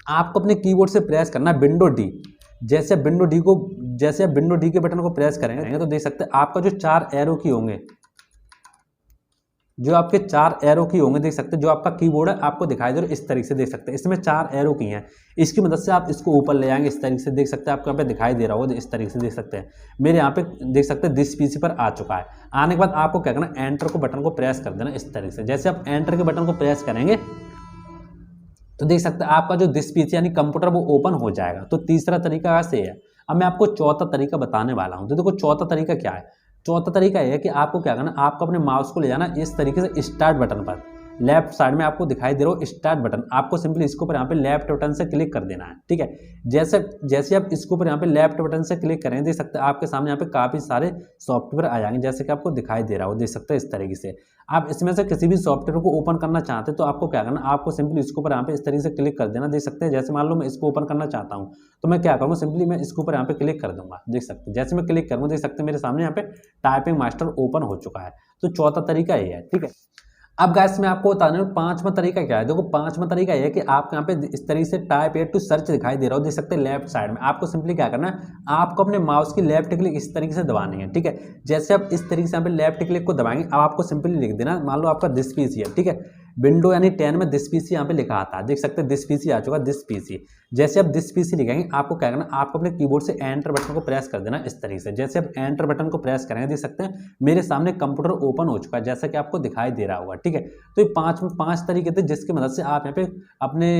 आपको अपने कीबोर्ड से प्रेस करना है विंडो डी। जैसे आप विंडो डी के बटन को प्रेस करेंगे तो देख सकते हैं आपका जो 4 एरो की होंगे, जो आपके 4 एरो की होंगे, देख सकते हैं जो आपका कीबोर्ड है आपको दिखाई दे रहा है इस तरीके से, देख सकते हैं इसमें 4 एरो की हैं। इसकी मदद से आप इसको ऊपर ले आएंगे इस तरीके से, देख सकते हैं आपको यहाँ पे दिखाई दे रहा होगा इस तरीके से, देख सकते हैं मेरे यहाँ पे देख सकते हैं दिस पीसी पर आ चुका है। आने के बाद आपको क्या करना, एंटर को बटन को प्रेस कर देना इस तरीके से। जैसे आप एंटर के बटन को प्रेस करेंगे तो देख सकते हैं आपका जो दिस पीसी यानी कंप्यूटर वो ओपन हो जाएगा। तो तीसरा तरीका ऐसे है। अब मैं आपको चौथा तरीका बताने वाला हूँ। तो देखो चौथा तरीका क्या है। चौथा तरीका यह है कि आपको क्या करना, आपको अपने माउस को ले जाना इस तरीके से स्टार्ट बटन पर। लेफ्ट साइड में आपको दिखाई दे रहा हो स्टार्ट बटन, आपको सिंपली इसके ऊपर यहाँ पे लेफ्ट बटन से क्लिक कर देना है, ठीक है। जैसे आप इसके ऊपर यहाँ पे लेफ्ट बटन से क्लिक करेंगे, देख सकते हैं आपके सामने यहाँ पे काफ़ी सारे सॉफ्टवेयर आ जाएंगे, जैसे कि आपको दिखाई दे रहा हो, देख सकते हैं इस तरीके से। आप इसमें से किसी भी सॉफ्टवेयर को ओपन करना चाहते हैं तो आपको क्या करना, आपको सिंपली इसके ऊपर यहाँ पे इस तरीके से क्लिक कर देना। देख सकते हैं जैसे मान लो मैं इसको ओपन करना चाहता हूँ तो मैं क्या करूँगा, सिंपली मैं इसके ऊपर यहाँ पे क्लिक कर दूंगा। देख सकते हैं जैसे मैं क्लिक करूँगा, देख सकते हैं मेरे सामने यहाँ पे टाइपिंग मास्टर ओपन हो चुका है। तो चौथा तरीका ये है, ठीक है। अब गाइस मैं आपको बताने हूँ पांचवा तरीका क्या है। देखो पांचवा तरीका ये है कि आपको यहाँ पे इस तरीके से टाइप एड टू सर्च दिखाई दे रहा हो, देख सकते हैं लेफ्ट साइड में। आपको सिंपली क्या करना है, आपको अपने माउस की लेफ्ट क्लिक इस तरीके से दबानी है, ठीक है। जैसे आप इस तरीके से यहाँ पे लेफ्ट क्लिक को दबाएंगे, अब आपको सिंपली लिख देना, मान लो आपका दिस पीसी है, ठीक है। विंडो यानी 10 में दिस पीसी यहाँ पे लिखा आता है, देख सकते हैं दिस पीसी आ चुका, दिस पीसी। जैसे आप दिस पीसी लिखेंगे आपको क्या करना, आपको अपने कीबोर्ड से एंटर बटन को प्रेस कर देना इस तरीके से। जैसे आप एंटर बटन को प्रेस करेंगे, देख सकते हैं मेरे सामने कंप्यूटर ओपन हो चुका है, जैसा कि आपको दिखाई दे रहा होगा, ठीक है। तो ये पांच तरीके थे जिसकी मदद से आप यहाँ पे अपने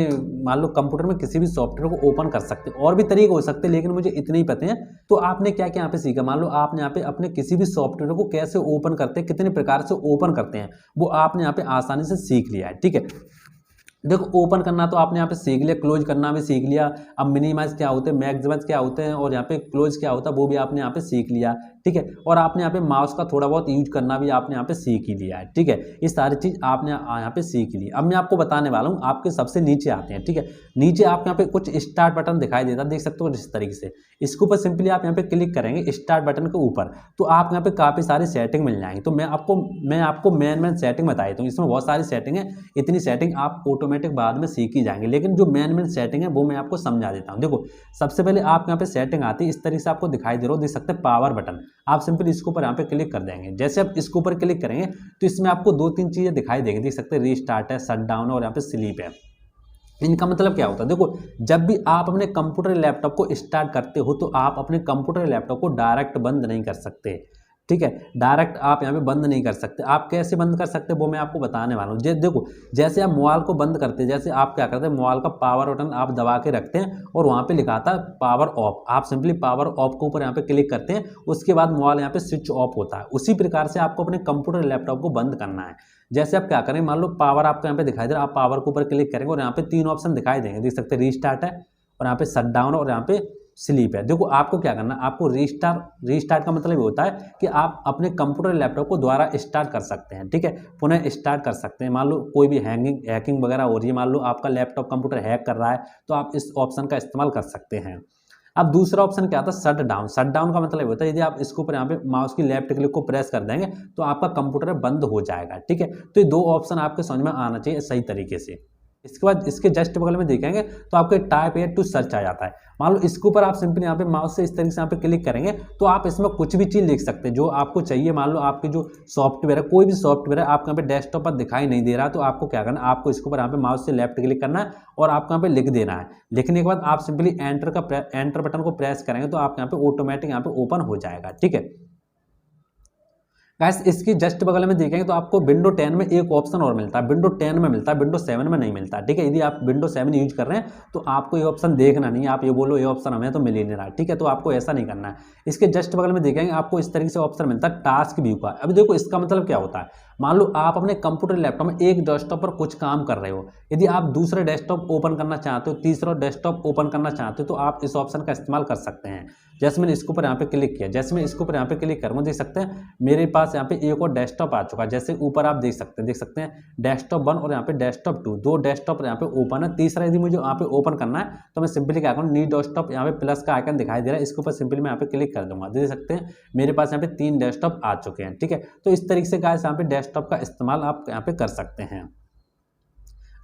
मान लो कंप्यूटर में किसी भी सॉफ्टवेयर को ओपन कर सकते हैं। और भी तरीके हो सकते हैं लेकिन मुझे इतने ही पते हैं। तो आपने क्या क्या यहाँ पे सीखा, मान लो आपने यहाँ पे अपने किसी भी सॉफ्टवेयर को कैसे ओपन करते हैं, कितने प्रकार से ओपन करते हैं, वो आपने यहाँ पे आसानी से सीख लिया है, ठीक है। देखो ओपन करना तो आपने यहाँ पे सीख लिया, क्लोज करना भी सीख लिया। अब मिनिमाइज क्या होते हैं, मैक्सिमाइज क्या होते हैं और यहाँ पे क्लोज क्या होता है वो भी आपने यहाँ पे सीख लिया, ठीक है। और आपने यहाँ पे माउस का थोड़ा बहुत यूज करना भी आपने यहाँ पे सीख ही लिया है, ठीक है। ये सारी चीज़ आपने यहाँ पे सीख ली। अब मैं आपको बताने वाला हूँ, आपके सबसे नीचे आते हैं, ठीक है। नीचे आपको यहाँ पे कुछ स्टार्ट बटन दिखाई देता है, देख सकते हो इस तरीके से। इसके ऊपर सिंपली आप यहाँ पे क्लिक करेंगे स्टार्ट बटन के ऊपर, तो आप यहाँ पे काफ़ी सारी सेटिंग मिल जाएंगी। तो मैं आपको मेन सेटिंग बताई हूँ, इसमें बहुत सारी सेटिंग है। इतनी सेटिंग आप ऑटोमेटिक बाद में सीख ही जाएंगे, लेकिन जो मेन सेटिंग है वो मैं आपको समझा देता हूँ। देखो सबसे पहले आप यहाँ पे सेटिंग आती है इस तरीके से, आपको दिखाई दे रहा हो, देख सकते हैं पावर बटन। आप सिंपली इसके ऊपर यहाँ पे क्लिक कर देंगे। जैसे आप इसके ऊपर क्लिक करेंगे तो इसमें आपको 2-3 चीज़ें दिखाई देंगी, देख सकते हैं रीस्टार्ट है, शट डाउन है और यहाँ पे स्लीप है। इनका मतलब क्या होता है, देखो जब भी आप अपने कंप्यूटर लैपटॉप को स्टार्ट करते हो तो आप अपने कंप्यूटर लैपटॉप को डायरेक्ट बंद नहीं कर सकते, ठीक है। डायरेक्ट आप यहाँ पे बंद नहीं कर सकते। आप कैसे बंद कर सकते हैं वो मैं आपको बताने वाला हूँ। देखो जैसे आप मोबाइल को बंद करते हैं, जैसे आप क्या करते हैं, मोबाइल का पावर बटन आप दबा के रखते हैं और वहाँ पे लिखा था पावर ऑफ। आप सिंपली पावर ऑफ के ऊपर यहाँ पे क्लिक करते हैं, उसके बाद मोबाइल यहाँ पे स्विच ऑफ होता है। उसी प्रकार से आपको अपने कंप्यूटर लैपटॉप को बंद करना है। जैसे आप क्या करें, मान लो पावर आपको यहाँ पे दिखाई दे रहा है, आप पावर के ऊपर क्लिक करेंगे और यहाँ पे 3 ऑप्शन दिखाई देंगे, देख सकते हैं रीस्टार्ट है और यहाँ पे शट डाउन और यहाँ पे स्लीप है। देखो आपको क्या करना, आपको रीस्टार्ट का मतलब ये होता है कि आप अपने कंप्यूटर लैपटॉप को दोबारा स्टार्ट कर सकते हैं, ठीक है, पुनः स्टार्ट कर सकते हैं। मान लो कोई भी हैकिंग वगैरह हो रही है, मान लो आपका लैपटॉप कंप्यूटर हैक कर रहा है तो आप इस ऑप्शन का इस्तेमाल कर सकते हैं। अब दूसरा ऑप्शन क्या आता है, शट डाउन। शट डाउन का मतलब होता है यदि आप इसके ऊपर यहाँ पे माउस की लेफ्ट क्लिक को प्रेस कर देंगे तो आपका कंप्यूटर बंद हो जाएगा, ठीक है। तो ये 2 ऑप्शन आपके समझ में आना चाहिए सही तरीके से। इसके बाद इसके जस्ट बगल में देखेंगे तो आपके टाइप एड टू सर्च आ जाता है। मान लो इसके ऊपर आप सिंपली यहाँ पे माउस से इस तरीके से यहाँ पे क्लिक करेंगे तो आप इसमें कुछ भी चीज़ लिख सकते हैं जो आपको चाहिए। मान लो आपके जो सॉफ्टवेयर है, कोई भी सॉफ्टवेयर है आपको यहाँ पे डेस्कटॉप पर दिखाई नहीं दे रहा, तो आपको क्या करना है, आपको इसके ऊपर यहाँ पे माउस से लेफ्ट क्लिक करना है और आपको यहाँ पे लिख देना है। लिखने के बाद आप सिंपली एंटर बटन को प्रेस करेंगे तो आप यहाँ पे ऑटोमेटिक यहाँ पे ओपन हो जाएगा, ठीक है। गाइस इसकी जस्ट बगल में देखेंगे तो आपको विंडो 10 में एक ऑप्शन और मिलता है, विंडो 10 में मिलता है, विंडो 7 में नहीं मिलता। ठीक है, यदि आप विंडो 7 यूज कर रहे हैं तो आपको ये ऑप्शन देखना नहीं है, आप ये बोलो ये ऑप्शन हमें तो मिल ही नहीं रहा। ठीक है, तो आपको ऐसा नहीं करना है। इसके जस्ट बगल में देखेंगे आपको इस तरीके से ऑप्शन मिलता है टास्क व्यू का। अब देखो इसका मतलब क्या होता है, मान लो आप अपने कंप्यूटर लैपटॉप में एक डेस्कटॉप पर कुछ काम कर रहे हो, यदि आप दूसरे डेस्कटॉप ओपन करना चाहते हो, तीसरा डेस्कटॉप ओपन करना चाहते हो, तो आप इस ऑप्शन का इस्तेमाल कर सकते हैं। जैसे मैंने इसके ऊपर यहाँ पे क्लिक किया, जैसे मैं इसके ऊपर यहाँ पे क्लिक करूँगा, देख सकते हैं मेरे पास यहाँ पे एक और डेस्कटॉप आ चुका है। जैसे ऊपर आप देख सकते हैं डेस्कटॉप 1 और यहाँ पे डेस्कटॉप 2, दो डेस्कटॉप यहाँ पे ओपन है। तीसरा यदि मुझे यहाँ पे ओपन करना है तो मैं सिंपली क्या करूँ, न्यू डेस्कटॉप यहाँ पे प्लस का आइकन दिखाई दे रहा है, इसके ऊपर सिंपली मैं यहाँ पे क्लिक कर दूंगा। देख सकते हैं मेरे पास यहाँ पे 3 डेस्कटॉप आ चुके हैं। ठीक है, तो इस तरीके से गाइस यहाँ पे डेस्कटॉप का इस्तेमाल आप यहाँ पे कर सकते हैं।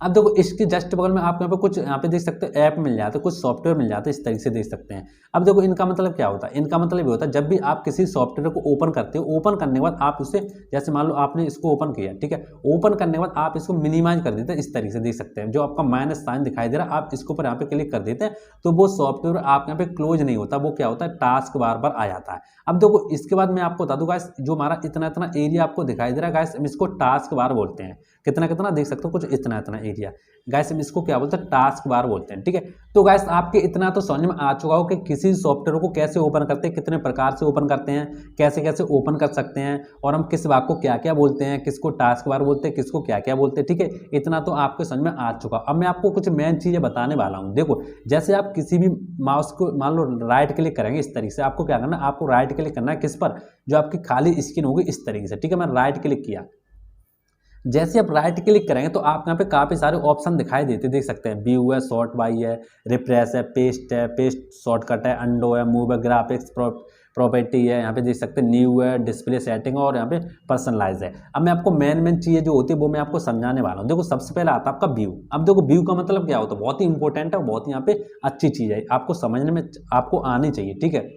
अब देखो इसके जस्ट बगल में आप यहाँ पे कुछ यहाँ पे देख सकते हो ऐप मिल जाते हैं, कुछ सॉफ्टवेयर मिल जाते हैं, इस तरीके से देख सकते हैं। अब देखो इनका मतलब क्या होता है, इनका मतलब ये होता है जब भी आप किसी सॉफ्टवेयर को ओपन करते हो, ओपन करने के बाद आप उसे, जैसे मान लो आपने इसको ओपन किया, ठीक है, ओपन करने के बाद आप इसको मिनिमाइज कर देते हैं, इस तरीके से देख सकते हैं जो आपका माइनस साइन दिखाई दे रहा है, आप इसके ऊपर यहाँ पे क्लिक कर देते हैं तो वो सॉफ्टवेयर आप यहाँ पे क्लोज नहीं होता, वो क्या होता है टास्क बार बार आ जाता है। अब देखो इसके बाद मैं आपको बता दूं गाइस, जो हमारा इतना इतना एरिया आपको दिखाई दे रहा है गाइस, हम इसको टास्क बार बोलते हैं। कितना कितना देख सकते हो, कुछ इतना इतना एरिया गाइस, हम इसको क्या बोलते हैं टास्क बार बोलते हैं। ठीक है, तो गाइस आपके इतना तो समझ में आ चुका हो कि किसी सॉफ्टवेयर को कैसे ओपन करते हैं, कितने प्रकार से ओपन करते हैं, कैसे कैसे ओपन कर सकते हैं, और हम किस भाग को क्या क्या बोलते हैं, किसको टास्क बार बोलते हैं, किसको क्या क्या बोलते हैं। ठीक है, इतना तो आपके समझ में आ चुका। अब मैं आपको कुछ मेन चीजें बताने वाला हूँ। देखो जैसे आप किसी भी माउस को मान लो राइट क्लिक करेंगे, इस तरीके से आपको क्या करना है, आपको राइट क्लिक करना है किस पर, जो आपकी खाली स्क्रीन होगी इस तरीके से। ठीक है, मैं राइट क्लिक किया, जैसे आप राइट क्लिक करेंगे तो आप यहाँ पे काफ़ी सारे ऑप्शन दिखाई देते देख सकते हैं, व्यू है, शॉर्ट बाई है, रिफ्रेश है, पेस्ट शॉर्टकट है, अंडो है, मूव है, ग्राफिक्स प्रॉपर्टी है, यहाँ पे देख सकते हैं न्यू है, डिस्प्ले सेटिंग और यहाँ पे पर्सनलाइज है। अब मैं आपको मेन चीज़ें जो होती है वो मैं आपको समझाने वाला हूँ। देखो सबसे पहले आता है आपका व्यू। अब देखो व्यू का मतलब क्या होता है, बहुत ही इंपॉर्टेंट है, बहुत ही यहाँ पे अच्छी चीज़ है, आपको समझने में आपको आनी चाहिए। ठीक है,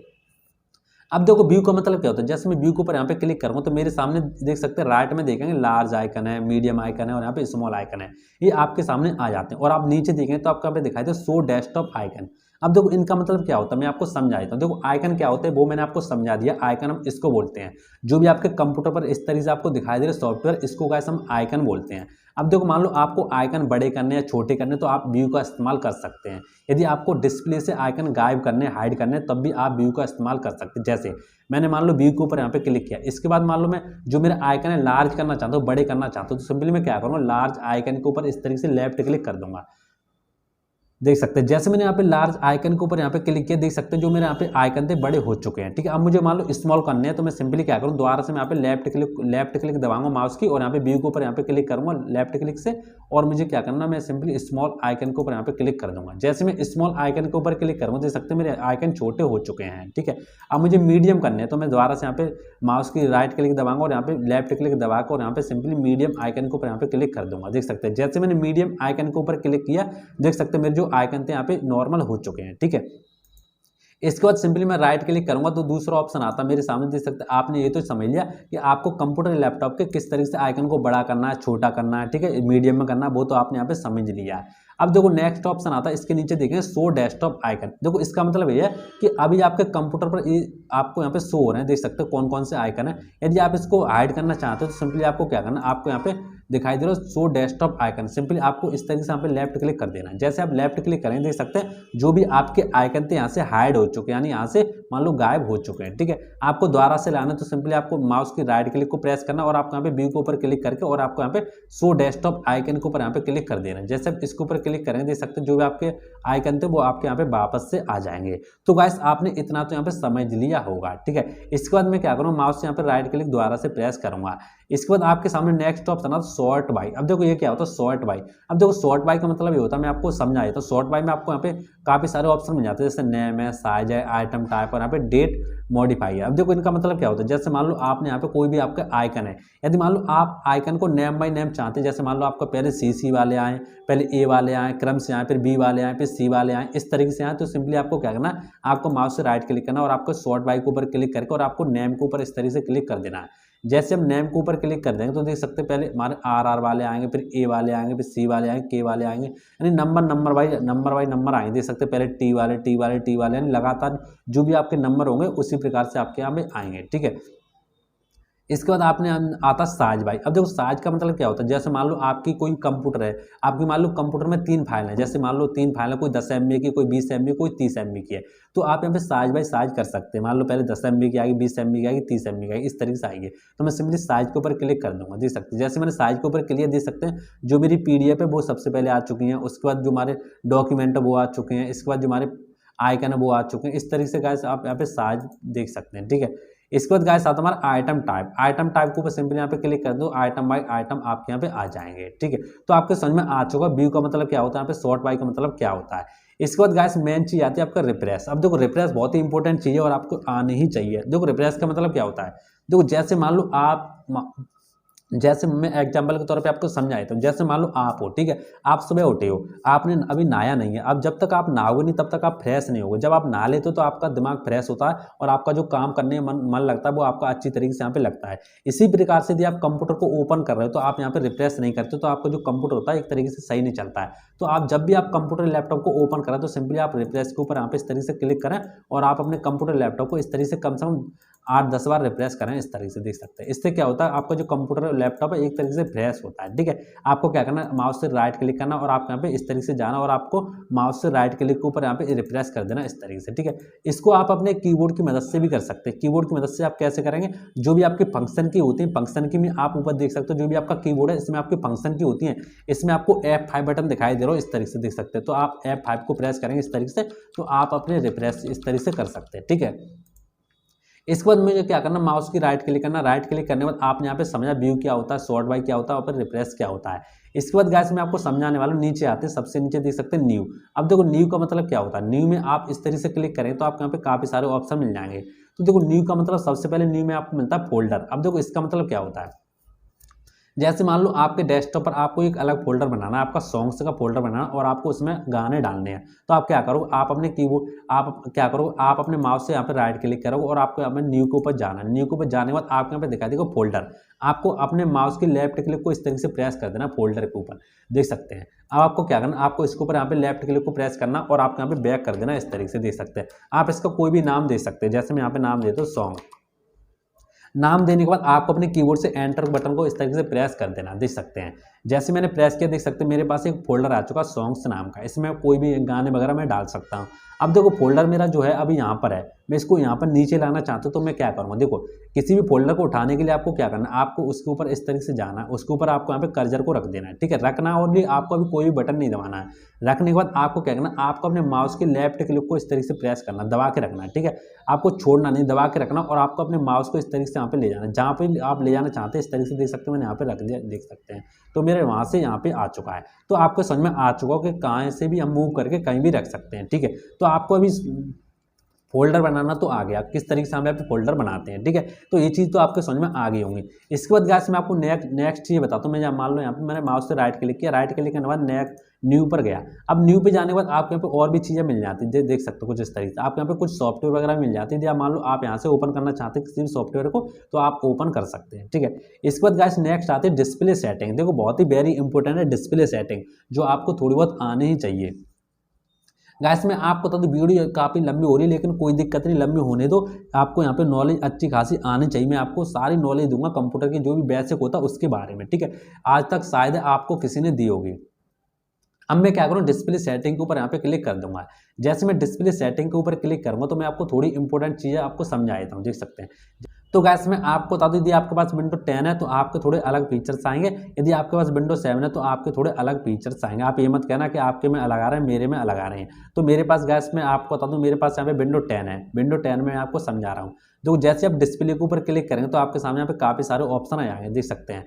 अब देखो व्यू का मतलब क्या होता है, जैसे मैं व्यू के ऊपर यहाँ पे क्लिक करूँगा तो मेरे सामने देख सकते हैं राइट में देखेंगे लार्ज आइकन है, मीडियम आइकन है और यहाँ पे स्मॉल आइकन है, ये आपके सामने आ जाते हैं। और आप नीचे देखेंगे तो आपको यहाँ पे दिखाई दे शो डेस्कटॉप आइकन। अब देखो इनका मतलब क्या होता है, मैं आपको समझा देता हूँ। देखो आइकन क्या होता है वो मैंने आपको समझा दिया, आइकन हम इसको बोलते हैं, जो भी आपके कंप्यूटर पर इस तरीके से आपको दिखाई दे रहे सॉफ्टवेयर, इसको गाइस हम आइकन बोलते हैं। अब देखो मान लो आपको आइकन बड़े करने या छोटे करने तो आप व्यू का इस्तेमाल कर सकते हैं। यदि आपको डिस्प्ले से आइकन गायब करने, हाइड करने, तब भी आप व्यू का इस्तेमाल कर सकते हैं। जैसे मैंने मान लो व्यू के ऊपर यहाँ पे क्लिक किया, इसके बाद मान लो मैं जो मेरा आइकन है लार्ज करना चाहता हूँ, बड़े करना चाहता हूँ, तो सिंपली मैं क्या करूँगा, लार्ज आइकन के ऊपर इस तरीके से लेफ्ट क्लिक कर दूंगा। देख सकते हैं जैसे मैंने यहाँ पे लार्ज आइकन के ऊपर यहाँ पे क्लिक किया, देख सकते हैं जो मेरे यहाँ पे आइकन थे बड़े हो चुके हैं। ठीक है, अब मुझे मान लो स्मॉल करने हैं तो मैं सिंपली क्या करूँ, दोबारा से मैं यहाँ पे लेफ्ट क्लिक दबाऊंगा माउस की और यहाँ पे व्यू के ऊपर यहाँ पे क्लिक करूंगा लेफ्ट क्लिक से, और मुझे क्या करना, मैं सिंपली स्मॉल आइकन के ऊपर यहाँ पे क्लिक कर दूंगा। जैसे मैं स्मॉल आइकन के ऊपर क्लिक करूँगा, देख सकते हैं मेरे आइकन छोटे हो चुके हैं। ठीक है, अब मुझे मीडियम करने हैं तो मैं दोबारा से यहाँ पे माउस की राइट क्लिक दबाऊंगा और यहाँ पे लेफ्ट क्लिक दबाकर और यहाँ पे सिंपली मीडियम आइकन के ऊपर यहाँ पे क्लिक कर दूंगा। देख सकते हैं जैसे मैंने मीडियम आइकन के ऊपर क्लिक किया, देख सकते हैं मेरे जो आइकन थे यहाँ पे नॉर्मल हो चुके हैं। ठीक है, इसके बाद सिंपली मैं राइट क्लिक करूंगा तो दूसरा ऑप्शन आता है मेरे सामने, देख सकते हैं। आपने ये तो समझ लिया कि आपको कंप्यूटर लैपटॉप के किस तरीके से आइकन को बड़ा करना है, छोटा करना है, ठीक है, मीडियम में करना है, वो तो आपने यहाँ पे समझ लिया है। अब देखो नेक्स्ट ऑप्शन आता है, इसके नीचे देखें शो डेस्कटॉप आइकन। देखो इसका मतलब ये है कि अभी आपके कंप्यूटर पर आपको यहाँ पे शो हो रहे हैं, देख सकते हो कौन कौन से आइकन है। यदि आप इसको हाइड करना चाहते हो तो सिंपली आपको क्या करना है, आपको यहाँ पे दिखाई दे रहा है शो डेस्कटॉप आइकन, सिंपली आपको इस तरीके से यहाँ पे लेफ्ट क्लिक कर देना है। जैसे आप लेफ्ट क्लिक करेंगे, देख सकते हैं जो भी आपके आइकन थे यहाँ से हाइड हो चुके हैं, यानी यहाँ से मान लो गायब हो चुके हैं। ठीक है, आपको दोबारा से लाना है तो सिंपली आपको माउस की राइट क्लिक को प्रेस करना और आपको यहाँ पे व्यू के ऊपर क्लिक करके और आपको यहाँ पे शो डेस्कटॉप आइकन के ऊपर यहाँ पे क्लिक कर देना है। जैसे आप इसके ऊपर क्लिक करेंगे, देख सकते हैं जो भी आपके आइकन थे वो आपके यहाँ पे वापस से आ जाएंगे। तो गाइस आपने इतना तो यहाँ पे समझ लिया होगा। ठीक है, इसके बाद मैं क्या करूँगा, माउस से यहाँ पे राइट क्लिक दोबारा से प्रेस करूंगा। इसके बाद आपके सामने नेक्स्ट ऑप्शन आता है शॉर्ट बाई। अब देखो ये क्या होता है शॉर्ट बाई। अब देखो शॉर्ट बाई का मतलब ये होता है, मैं आपको समझा देता हूँ। शॉर्ट बाई में आपको यहाँ पे काफी सारे ऑप्शन मिल जाते हैं, जैसे नेम है, साइज है, आइटम टाइप और यहाँ पे डेट मॉडिफाई है। अब देखो इनका मतलब क्या होता है, जैसे मान लो आपने यहाँ पे कोई भी आपका आइकन है, यदि मान लो आप आइकन को नेम बाई नेम चाहते हैं, जैसे मान लो आपका पहले सी वाले आए, पहले ए वाले आए, क्रम से आए, फिर बी वाले आए, फिर सी वाले आए, इस तरीके से आए, तो सिंपली आपको क्या करना है, आपको माउस से राइट क्लिक करना और आपको शॉर्ट बाई के ऊपर क्लिक करके और आपको नेम के ऊपर इस तरीके से क्लिक कर देना है। जैसे हम नेम के ऊपर क्लिक कर देंगे तो देख सकते हैं पहले हमारे आर वाले आएंगे, फिर ए वाले आएंगे, फिर सी वाले आएंगे, के वाले आएंगे, यानी नंबर वाइज नंबर आएंगे। देख सकते हैं पहले टी वाले, यानी लगातार जो भी आपके नंबर होंगे उसी प्रकार से आपके यहाँ पे आएंगे। ठीक है, इसके बाद आपने आता साइज भाई। अब देखो साइज का मतलब क्या होता है, जैसे मान लो आपकी कोई कंप्यूटर है, आपकी मान लो कंप्यूटर में 3 फाइल है, जैसे मान लो 3 फाइल है, कोई 10 MB की, कोई 20 MB, कोई 30 MB की है, तो आप यहाँ पे साइज बाई साइज कर सकते हैं। मान लो पहले 10 MB की आएगी, 20 MB की आएगी, 30 MB की आएगी, इस तरीके से आएगी। तो मैं सिंपली साइज के ऊपर क्लिक कर दूंगा, देख सकते हैं जैसे मैंने साइज के ऊपर क्लिक देख सकते हैं जो मेरी PDF है वो सबसे पहले आ चुकी है, उसके बाद जो हमारे डॉक्यूमेंट है वो आ चुके हैं, इसके बाद जो हमारे आइकन है वो आ चुके हैं। इस तरीके से गाइस आप यहाँ पे साइज देख सकते हैं, ठीक है। इसके बाद गाइस आता हमारा आइटम टाइप के ऊपर सिंपली यहाँ पे क्लिक कर दो, आइटम बाय आइटम आपके यहाँ पे आ जाएंगे, ठीक है। तो आपके समझ में आ चुका व्यू का मतलब क्या होता है, यहाँ पे सॉर्ट बाय का मतलब क्या होता है। इसके बाद गाइस मेन चीज आती है आपका रिफ्रेश। अब देखो रिफ्रेश बहुत ही इंपॉर्टेंट चीज है और आपको आनी ही चाहिए। देखो रिफ्रेश का मतलब क्या होता है, देखो जैसे मान लो जैसे मैं एग्जाम्पल के तौर पे आपको समझाया था, जैसे मान लो आप हो, ठीक है, आप सुबह उठे हो, आपने अभी नहाया नहीं है। अब जब तक आप नहाओगे नहीं तब तक आप फ्रेश नहीं होगे। जब आप नहा लेते हो तो आपका दिमाग फ्रेश होता है और आपका जो काम करने में मन लगता है वो आपका अच्छी तरीके से यहाँ पे लगता है। इसी प्रकार से यदि आप कंप्यूटर को ओपन कर रहे हो तो आप यहाँ पे रिफ्रेश नहीं करते तो आपका जो कंप्यूटर होता है एक तरीके से सही नहीं चलता है। तो आप जब भी आप कंप्यूटर लैपटॉप को ओपन करें तो सिंपली आप रिफ्रेश के ऊपर यहाँ पे इस तरीके से क्लिक करें और आप अपने कंप्यूटर लैपटॉप को इस तरीके से कम 8-10 बार रिफ्रेश करें, इस तरीके से देख सकते हैं। इससे क्या होता है आपका जो कंप्यूटर लैपटॉप है एक तरीके से फ्रेश होता है, ठीक है। आपको क्या करना है, माउस से राइट क्लिक करना और आपको यहाँ पे इस तरीके से जाना और आपको माउस से राइट क्लिक के ऊपर यहाँ पे रिफ्रेश कर देना इस तरीके से, ठीक है। इसको आप अपने कीबोर्ड की मदद से भी कर सकते हैं। कीबोर्ड की मदद से आप कैसे करेंगे, जो भी आपके फंक्शन की होती है, फंक्शन की में आप ऊपर देख सकते हो जो भी आपका कीबोर्ड है इसमें आपके फंक्शन की होती है, इसमें आपको F5 बटन दिखाई दे रहा हो, इस तरीके से देख सकते हैं। तो आप F5 को प्रेस करेंगे इस तरीके से तो आप अपने रिफ्रेश इस तरीके से कर सकते हैं, ठीक है। इसके बाद मुझे क्या करना, माउस की राइट क्लिक करना, राइट क्लिक करने के बाद आपने यहाँ पे समझा व्यू क्या होता है, सॉर्ट बाय क्या होता है और फिर रिफ्रेश क्या होता है। इसके बाद गाइस मैं आपको समझाने वाला हूँ, नीचे आते हैं सबसे नीचे देख सकते हैं न्यू। अब देखो न्यू का मतलब क्या होता है, न्यू में आप इस तरीके से क्लिक करें तो आपको यहाँ पे काफी सारे ऑप्शन मिल जाएंगे। तो देखो न्यू का मतलब सबसे पहले न्यू में आपको मिलता है फोल्डर। अब देखो इसका मतलब क्या होता है, जैसे मान लो आपके डेस्कटॉप पर आपको एक अलग फोल्डर बनाना है, आपका सॉन्ग्स का फोल्डर बनाना और आपको उसमें गाने डालने हैं। तो आप क्या करो, आप अपने कीबोर्ड आप क्या करो, आप अपने माउस से यहाँ पे राइट क्लिक करो और आपको यहाँ पे न्यू के ऊपर जाना है। न्यू के ऊपर जाने के बाद आपको यहाँ पे दिखा देगा फोल्डर। आपको अपने माउस की लेफ्ट क्लिक को इस तरीके से प्रेस कर देना फोल्डर के ऊपर, देख सकते हैं। अब आपको क्या करना, आपको इसके ऊपर यहाँ पे लेफ्ट क्लिक को प्रेस करना और आपको यहाँ पे बैक कर देना इस तरीके से, देख सकते हैं। आप इसका कोई भी नाम दे सकते हैं, जैसे मैं यहाँ पे नाम देता हूँ सॉन्ग। नाम देने के बाद आपको अपने कीबोर्ड से एंटर बटन को इस तरीके से प्रेस कर देना, देख सकते हैं। जैसे मैंने प्रेस किया देख सकते हैं मेरे पास एक फोल्डर आ चुका सॉन्ग्स नाम का, इसमें कोई भी गाने वगैरह मैं डाल सकता हूँ। अब देखो फोल्डर मेरा जो है अभी यहाँ पर है, मैं इसको यहाँ पर नीचे लाना चाहता हूँ तो मैं क्या करूँगा, देखो किसी भी फोल्डर को उठाने के लिए आपको क्या करना है, आपको उसके ऊपर इस तरीके से जाना है, उसके ऊपर आपको यहाँ पे कर्सर को रख देना है, ठीक है। रखना और भी आपको अभी कोई भी बटन नहीं दबाना है। रखने के बाद आपको क्या करना, आपको अपने माउस के लेफ्ट क्लिक को इस तरीके से प्रेस करना, दबा के रखना है, ठीक है। आपको छोड़ना नहीं, दबा के रखना और आपको अपने माउस को इस तरीके से यहाँ पे ले जाना, जहाँ पे आप ले जाना चाहते हैं इस तरीके से देख सकते हैं। मैंने यहाँ पे रख दिया, देख सकते हैं। तो मेरे वहाँ से यहाँ पे आ चुका है। तो आपको समझ में आ चुका हो कि कहाँ से भी हम मूव करके कहीं भी रख सकते हैं, ठीक है। तो आपको अभी फोल्डर बनाना तो आ गया, किस तरीके से हम यहाँ पे फोल्डर बनाते हैं, ठीक है। तो ये चीज़ तो आपके समझ में आ गई होंगी। इसके बाद गाइस मैं आपको नेक्स्ट चीज़ बताता हूँ। मैं मान लो यहाँ पे मैंने माउस से राइट क्लिक किया, राइट क्लिक करने के बाद न्यू पर गया। अब न्यू पे जाने के बाद आपको यहाँ पे और भी चीज़ें मिल जाती है, देख सकते हो कुछ इस तरीके से। आपको यहाँ पे कुछ सॉफ्टवेयर वगैरह मिल जाती है, या मान लो आप यहाँ से ओपन करना चाहते हैं किसी भी सॉफ्टवेयर को तो आप ओपन कर सकते हैं, ठीक है। इसके बाद गाइस नेक्स्ट आती है डिस्प्ले सेटिंग। देखो बहुत ही वेरी इंपॉर्टेंट है डिस्प्ले सेटिंग, जो आपको थोड़ी बहुत आनी ही चाहिए। गाइस मैं आपको बता दूं वीडियो काफ़ी लंबी हो रही है लेकिन कोई दिक्कत नहीं, लंबी होने दो। आपको यहाँ पे नॉलेज अच्छी खासी आनी चाहिए। मैं आपको सारी नॉलेज दूंगा कंप्यूटर की, जो भी बेसिक होता है उसके बारे में, ठीक है। आज तक शायद आपको किसी ने दी होगी। अब मैं क्या करूँ, डिस्प्ले सेटिंग के ऊपर यहाँ पे क्लिक कर दूंगा। जैसे मैं डिस्प्ले सेटिंग के ऊपर क्लिक करूँगा तो मैं आपको थोड़ी इंपॉर्टेंट चीज़ें आपको समझा देता हूँ, देख सकते हैं। तो गैस मैं आपको बता दूं यदि आपके पास विंडो 10 है तो आपके थोड़े अलग फीचर्स आएंगे, यदि आपके पास विंडो 7 है तो आपके थोड़े अलग फीचर्स आएंगे। आप ये मत कहना कि आपके में अलग आ रहे हैं मेरे में अलग आ रहे हैं। तो मेरे पास गैस मैं आपको बता दूं मेरे पास यहाँ पे विंडो 10 है। विंडो 10 में मैं आपको समझा रहा हूँ। जो जैसे आप डिस्प्ले के ऊपर क्लिक करेंगे तो आपके सामने यहाँ पे काफ़ी सारे ऑप्शन आ जाएंगे, देख सकते हैं।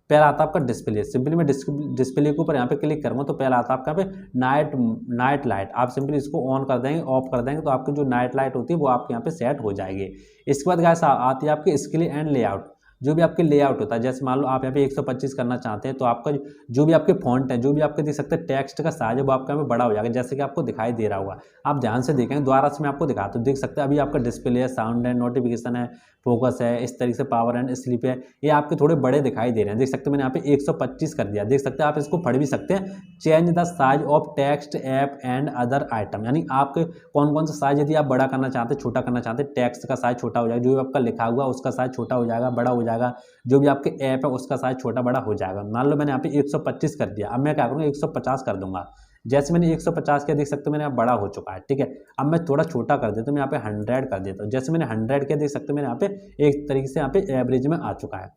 पहला आता है आपका डिस्प्ले। सिंपली मैं डिस्प्ले के ऊपर यहाँ पे क्लिक करूँगा तो पहला आता है आपका यहाँ पे नाइट लाइट। आप सिंपली इसको ऑन कर देंगे, ऑफ कर देंगे तो आपकी जो नाइट लाइट होती है वो आपके यहाँ पे सेट हो जाएगी। इसके बाद गाइस आती है आपकी स्केल एंड लेआउट। जो भी आपके लेआउट होता है, जैसे मान लो आप यहाँ पे 125 करना चाहते हैं तो आपका जो भी आपके फॉन्ट है, जो भी आपके देख सकते हैं टेक्स्ट का साइज है वो आपका यहाँ पे बड़ा हो जाएगा, जैसे कि आपको दिखाई दे रहा होगा। आप ध्यान से देखेंगे, दोबारा से मैं आपको दिखाता हूँ। देख सकते हैं अभी आपका डिस्प्ले है, साउंड है, नोटिफिकेशन है, फोकस है, इस तरीके से पावर एंड स्लीप है, ये आपके थोड़े बड़े दिखाई दे रहे हैं। देख सकते हैं मैंने यहाँ पे 125 कर दिया, देख सकते हैं। आप इसको पढ़ भी सकते हैं। Change the size of text app and other item, यानी आपके कौन कौन सा साइज यदि आप बड़ा करना चाहते हैं, छोटा करना चाहते हैं, टेक्स्ट का साइज छोटा हो जाएगा, जो भी आपका लिखा हुआ उसका साइज छोटा हो जाएगा, बड़ा हो जाएगा, जाएगा, जो भी आपके ऐप है उसका साइज छोटा बड़ा हो जाएगा। मान लो मैंने यहाँ पे 125 कर दिया, अब मैं क्या करूँगा 150 कर दूंगा। जैसे मैंने 150 किया देख सकते हो मेरे यहाँ बड़ा हो चुका है, ठीक है। अब मैं थोड़ा छोटा कर देता हूँ, मैं यहाँ पे 100 कर देता हूँ। जैसे मैंने 100 किया देख सकते हो मेरे यहाँ पे एक तरीके से यहाँ पे एवरेज में आ चुका है।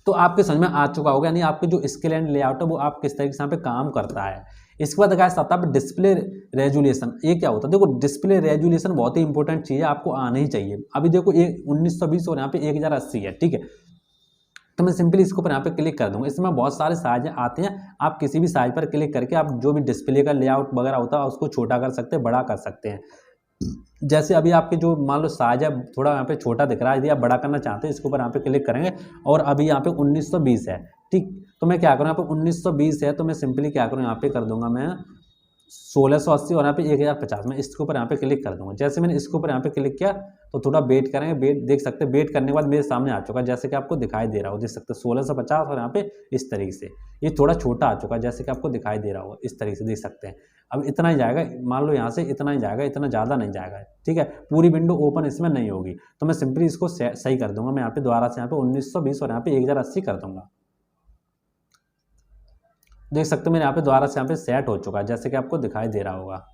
तो आपके समझ में आ चुका होगा, यानी आपके जो स्केल एंड लेआउट है वो आप किस तरीके से यहाँ पे काम करता है। इसके बाद गाइस आता है डिस्प्ले रेजुलेशन। ये क्या होता है, देखो डिस्प्ले रेजुलेशन बहुत ही इंपॉर्टेंट चीज़ है, आपको आना ही चाहिए। अभी देखो ये 1920 और यहाँ पे 1080 है, ठीक है। तो मैं सिंपली इसके ऊपर यहाँ पे क्लिक कर दूंगा। इसमें बहुत सारे साइज आते हैं, आप किसी भी साइज पर क्लिक करके आप जो भी डिस्प्ले का लेआउट वगैरह होता है उसको छोटा कर सकते हैं, बड़ा कर सकते हैं। जैसे अभी आपके जो मान लो साइज है थोड़ा यहाँ पे छोटा दिख रहा है, यदि आप बड़ा करना चाहते हैं इसके ऊपर यहाँ पे क्लिक करेंगे और अभी यहाँ पे 1920 है, ठीक। तो मैं क्या करूँ, यहाँ पे 1920 है तो मैं सिंपली क्या करूँ, यहाँ पे कर दूंगा मैं 1680 और यहाँ पे 1050 में इसके ऊपर यहाँ पे क्लिक कर दूंगा। जैसे मैंने इसके ऊपर यहाँ पे क्लिक किया तो थोड़ा वेट करेंगे, वेट देख सकते हैं, वेट करने के बाद मेरे सामने आ चुका है, जैसे कि आपको दिखाई दे रहा हो, देख सकते हैं 1650 और यहाँ पे इस तरीके से ये थोड़ा छोटा आ चुका है, जैसे कि आपको दिखाई दे रहा हो, इस तरीके से देख सकते हैं। अब इतना ही जाएगा, मान लो यहाँ से इतना ही जाएगा, इतना ज़्यादा नहीं जाएगा, ठीक है। पूरी विंडो ओपन इसमें नहीं होगी, तो मैं सिंपली इसको सही कर दूंगा। मैं यहाँ पे दोबारा से यहाँ पे 1920 और यहाँ पे 1080 कर दूंगा। देख सकते हो मेरे यहाँ पे दोबारा से यहाँ पे सेट हो चुका है, जैसे कि आपको दिखाई दे रहा होगा।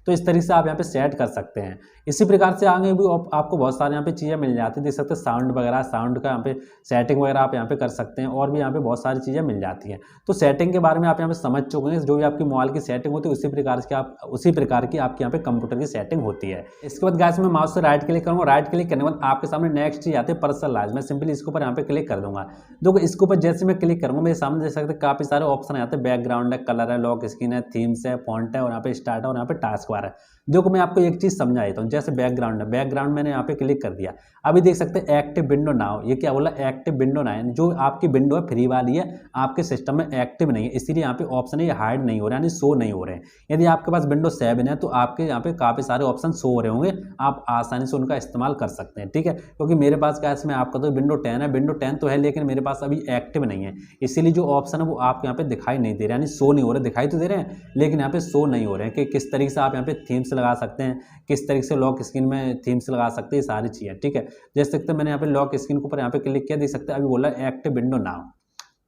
तो इस तरीके से आप यहाँ पे सेट कर सकते हैं। इसी प्रकार से आगे भी आपको बहुत सारे यहाँ पे चीज़ें मिल जाती है, देख सकते हैं साउंड वगैरह, साउंड का यहाँ पे सेटिंग वगैरह आप यहाँ पे कर सकते हैं, और भी यहाँ पे बहुत सारी चीज़ें मिल जाती हैं। तो सेटिंग के बारे में आप यहाँ पे समझ चुके हैं, जो भी आपकी मोबाइल की सेटिंग होती है उसी प्रकार की आपके यहाँ पे कंप्यूटर की सेटिंग होती है। इसके बाद गाइस मैं माउस से राइट क्लिक करूँगा, राइट क्लिक करने के बाद आपके सामने नेक्स्ट चीज़ आती है पर्सनलाइज। मैं सिंपली इसके ऊपर यहाँ पे क्लिक कर दूंगा। देखो इसके ऊपर जैसे मैं क्लिक करूँगा मेरे सामने देख सकते हैं काफ़ी सारे ऑप्शन आते हैं, बैकग्राउंड है, कलर है, लॉक स्क्रीन है, थीम्स है, फॉन्ट है और यहाँ पे स्टार्ट है और यहाँ पे टास्क बार है। देखो मैं आपको एक चीज़ समझा देता हूँ, जैसे बैकग्राउंड है, बैकग्राउंड मैंने यहाँ पे क्लिक कर दिया। अभी देख सकते हैं एक्टिव विंडो नाउ, ये क्या बोला, एक्टिव विंडो नाउ, जो आपकी विंडो है फ्री वाली है, आपके सिस्टम में एक्टिव नहीं है, इसीलिए यहाँ पे ऑप्शन है ये हाइड नहीं हो रहा है, यानी शो नहीं हो रहे हैं। यदि आपके पास विंडो 7 है तो आपके यहाँ पे काफ़ी सारे ऑप्शन शो हो रहे होंगे, आप आसानी से उनका इस्तेमाल कर सकते हैं, ठीक है। क्योंकि मेरे पास क्या है, इसमें आपका तो विंडो 10 है, विंडो 10 तो है लेकिन मेरे पास अभी एक्टिव नहीं है, इसीलिए जो ऑप्शन है वो आपको यहाँ पे दिखाई नहीं दे रहा है, यानी शो नहीं हो रहे, दिखाई तो दे रहे हैं लेकिन यहाँ पे शो नहीं हो रहे हैं कि किस तरीके से आप यहाँ पे थीम्स लगा सकते हैं, किस तरीके से लॉक स्क्रीन में थीम्स लगा सकते हैं, सारी चीज़ें, ठीक है। देख सकते हैं मैंने यहाँ पे लॉक स्क्रीन के ऊपर यहाँ पे क्लिक किया, देख सकते हैं अभी बोला एक्टिव विंडो नाउ।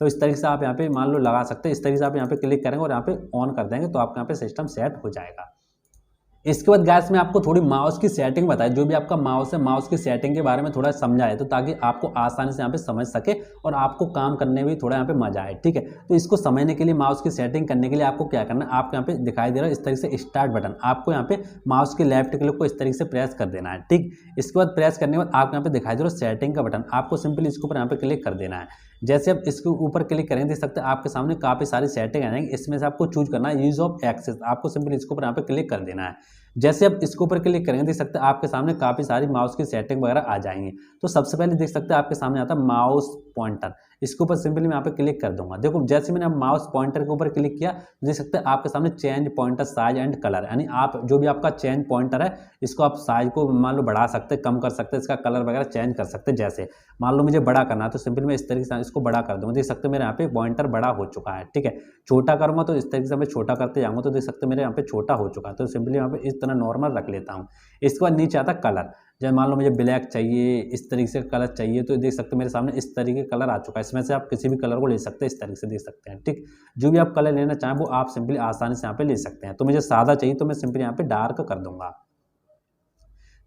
तो इस तरीके से आप यहाँ पे मान लो लगा सकते हैं, इस तरीके से आप यहाँ पे क्लिक करेंगे और यहाँ पे ऑन कर देंगे तो आपका यहाँ पे सिस्टम सेट हो जाएगा। इसके बाद गैस में आपको थोड़ी माउस की सेटिंग बताई, जो भी आपका माउस है माउस की सेटिंग के बारे में थोड़ा समझाए, तो ताकि आपको आसानी से यहाँ पे समझ सके और आपको काम करने में भी थोड़ा यहाँ पे मजा आए, ठीक है। तो इसको समझने के लिए, माउस की सेटिंग करने के लिए आपको क्या करना है, आपको यहाँ पे दिखाई दे रहा है इस तरीके से स्टार्ट बटन, आपको यहाँ पे माउस के लेफ्ट क्लिक को इस तरीके से प्रेस कर देना है, ठीक। इसके बाद प्रेस करने के बाद आपको यहाँ पे दिखाई दे रहा है सेटिंग का बटन, आपको सिंपली इसके ऊपर यहाँ पे क्लिक कर देना है। जैसे आप इसके ऊपर क्लिक करेंगे देख सकते हैं आपके सामने काफ़ी सारी सेटिंग आ जाएंगी, इसमें से आपको चूज करना है यूज ऑफ एक्सेस, आपको सिंपली इसके ऊपर यहाँ पे क्लिक कर देना है। जैसे आप इसके ऊपर क्लिक करेंगे देख सकते हैं आपके सामने काफ़ी सारी माउस की सेटिंग वगैरह आ जाएंगी। तो सबसे पहले देख सकते हैं आपके सामने आता है माउस पॉइंटर, इसके ऊपर सिंपली मैं यहाँ पे क्लिक कर दूंगा। देखो जैसे मैंने माउस पॉइंटर के ऊपर क्लिक किया देख सकते हैं आपके सामने change pointer size and colour, यानी आप जो भी आपका चेंज पॉइंटर है इसको आप साइज को मान लो बढ़ा सकते हैं, कम कर सकते हैं, इसका कलर वगैरह चेंज कर सकते हैं। जैसे मान लो मुझे बड़ा करना है तो सिंपली मैं इस तरीके से इसको बड़ा कर दूंगा, देख सकते हैं मेरे यहाँ पे पॉइंटर बड़ा हो चुका है, ठीक है। छोटा करूँगा तो इस तरीके से मैं छोटा करते जाऊँगा तो देख सकते हैं मेरे यहाँ पे छोटा हो चुका है, तो सिंपली यहाँ पे इस तरह नॉर्मल रख लेता हूँ। इसके बाद नीचे आता कलर, जब मान लो मुझे ब्लैक चाहिए, इस तरीके से कलर चाहिए, तो देख सकते हैं मेरे सामने इस तरीके का कलर आ चुका है, इसमें से आप किसी भी कलर को ले सकते हैं, इस तरीके से देख सकते हैं, ठीक। जो भी आप कलर लेना चाहें वो आप सिंपली आसानी से यहाँ पे ले सकते हैं। तो मुझे सादा चाहिए तो मैं सिंपली यहाँ पे डार्क कर दूंगा।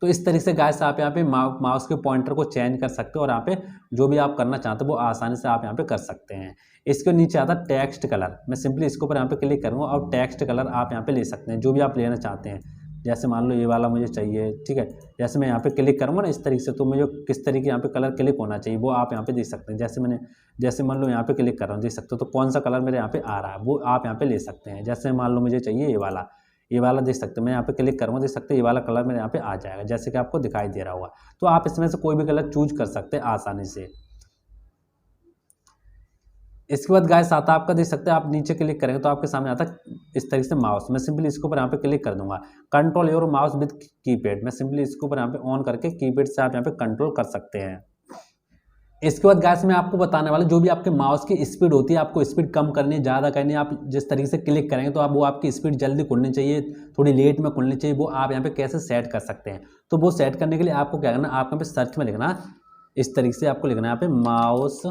तो इस तरीके से गाइस आप यहाँ पे माउस के पॉइंटर को चेंज कर सकते हो और यहाँ पे जो भी आप करना चाहते हो वो आसानी से आप यहाँ पे कर सकते हैं। इसके नीचे आता है टेक्स्ट कलर, मैं सिंपली इसके ऊपर यहाँ पे क्लिक करूँगा और टेक्स्ट कलर आप यहाँ पे ले सकते हैं जो भी आप लेना चाहते हैं। जैसे मान लो ये वाला मुझे चाहिए, ठीक है। जैसे मैं यहाँ पे क्लिक करूँगा ना इस तरीके से, तो मुझे किस तरीके यहाँ पे कलर क्लिक होना चाहिए वो आप यहाँ पे देख सकते हैं। जैसे मान लो यहाँ पे क्लिक कर रहा हूँ, देख सकते हो तो कौन सा कलर मेरे यहाँ पे आ रहा है वो आप यहाँ पे ले सकते हैं। जैसे मान लो मुझे चाहिए ये वाला देख सकते हैं, मैं यहाँ पे क्लिक करूँगा देख सकते हैं ये वाला कलर मेरे यहाँ पे आ जाएगा, जैसे कि आपको दिखाई दे रहा होगा। तो आप इसमें से कोई भी कलर चूज कर सकते हैं आसानी से। इसके बाद गाइस आता है आपका देख सकते हैं, आप नीचे क्लिक करेंगे तो आपके सामने आता है इस तरीके से माउस, मैं सिंपली इसके ऊपर यहाँ पे क्लिक कर दूंगा। Control your mouse with keypad, मैं सिंपली इसके ऊपर यहाँ पे ऑन करके कीपैड से आप यहाँ पे कंट्रोल कर सकते हैं। इसके बाद गाइस मैं आपको बताने वाला जो भी आपके माउस की स्पीड होती है, आपको स्पीड कम करनी है, ज़्यादा करनी है, आप जिस तरीके से क्लिक करेंगे तो आप वो आपकी स्पीड जल्दी खुलनी चाहिए, थोड़ी लेट में खुलनी चाहिए, वो आप यहाँ पे कैसे सेट कर सकते हैं। तो वो सेट करने के लिए आपको क्या करना है, आप यहाँ पे सर्च में लिखना इस तरीके से आपको लिखना है यहाँ पे माउस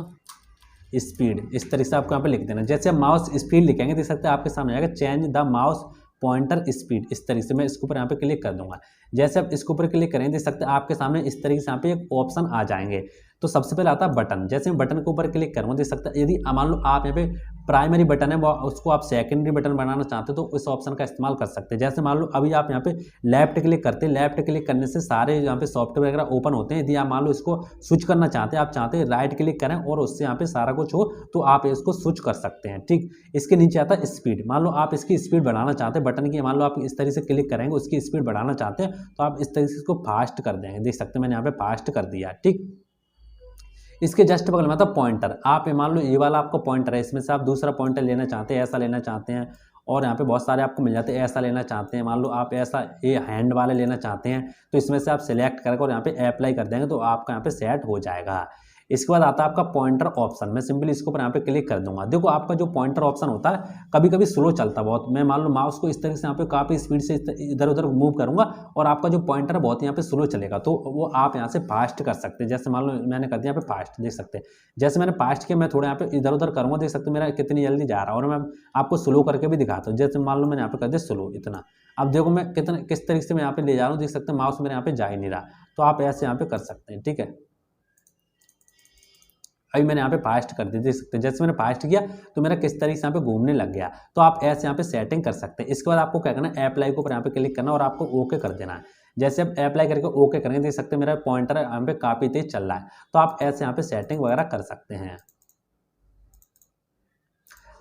स्पीड, इस तरीके से आपको यहाँ पे लिख देना। जैसे आप माउस स्पीड लिखेंगे देख सकते हैं आपके सामने आएगा change the mouse pointer speed, इस तरीके से मैं इसके ऊपर यहाँ पे क्लिक कर दूंगा। जैसे आप इसके ऊपर क्लिक करेंगे देख सकते हैं आपके सामने इस तरीके से यहाँ पे एक ऑप्शन आ जाएंगे। तो सबसे पहले आता है बटन, जैसे मैं बटन के ऊपर क्लिक करूँगा देख सकते हैं, यदि मान लो आप यहाँ पे प्राइमरी बटन है वो उसको आप सेकेंडरी बटन बनाना चाहते हो तो इस ऑप्शन का इस्तेमाल कर सकते हैं। जैसे मान लो अभी आप यहाँ पे लेफ्ट क्लिक करते हैं, लेफ्ट क्लिक करने से सारे यहाँ पे सॉफ्टवेयर वगैरह ओपन होते हैं। यदि आप मान लो इसको स्विच करना चाहते हैं, आप चाहते हैं राइट क्लिक करें और उससे यहाँ पे सारा कुछ हो तो आप इसको स्विच कर सकते हैं। ठीक, इसके नीचे आता है स्पीड, मान लो आप इसकी स्पीड बढ़ाना चाहते हैं बटन की, मान लो आप इस तरीके से क्लिक करेंगे उसकी स्पीड बढ़ाना चाहते हैं तो आप इस तरीके से इसको फास्ट कर देंगे। देख सकते हैं मैंने यहाँ पे फास्ट कर दिया। ठीक, इसके जस्ट बगल में आता पॉइंटर, आप ये मान लो ये वाला आपका पॉइंटर है, इसमें से आप दूसरा पॉइंटर लेना चाहते हैं, ऐसा लेना चाहते हैं और यहाँ पे बहुत सारे आपको मिल जाते हैं, ऐसा लेना चाहते हैं, मान लो आप ऐसा ये हैंड वाले लेना चाहते हैं तो इसमें से आप सिलेक्ट करके और यहाँ पे अप्लाई कर देंगे तो आपका यहाँ पे सेट हो जाएगा। इसके बाद आता है आपका पॉइंटर ऑप्शन, मैं सिंपली इसके ऊपर यहाँ पे क्लिक कर दूंगा। देखो आपका जो पॉइंटर ऑप्शन होता है कभी कभी स्लो चलता है बहुत, मैं मान लो माउस को इस तरीके से यहाँ पे काफ़ी स्पीड से इधर उधर मूव करूंगा और आपका जो पॉइंटर है बहुत यहाँ पे स्लो चलेगा तो वो आप यहाँ से फास्ट कर सकते हैं। जैसे मान लो मैंने कर दिया यहाँ पे फास्ट, देख सकते हैं जैसे मैंने फास्ट किया मैं थोड़ा यहाँ पे इधर उधर करूँगा, देख सकते मेरा कितनी जल्दी जा रहा है। और मैं आपको स्लो करके भी दिखाता हूँ, जैसे मान लो मैंने यहाँ पे कर दिया स्लो इतना, अब देखो मैं कितना किस तरीके से मैं यहाँ पे ले जा रहा हूँ, देख सकते हैं माउस मेरे यहाँ पे जा ही नहीं रहा। तो आप ऐसे यहाँ पे कर सकते हैं। ठीक है, अभी मैंने यहाँ पे फास्ट कर दिया, देख सकते हैं जैसे मैंने फास्ट किया तो मेरा किस तरीके से यहाँ पे घूमने लग गया। तो आप ऐसे यहाँ पे सेटिंग कर सकते हैं। इसके बाद आपको क्या करना है, अप्लाई के ऊपर यहाँ पे क्लिक करना और आपको ओके कर देना है। जैसे आप अप्लाई करके ओके करेंगे देख सकते हैं मेरा पॉइंटर यहाँ पे काफ़ी तेज चल रहा है। तो आप ऐसे यहाँ पे सेटिंग वगैरह कर सकते हैं।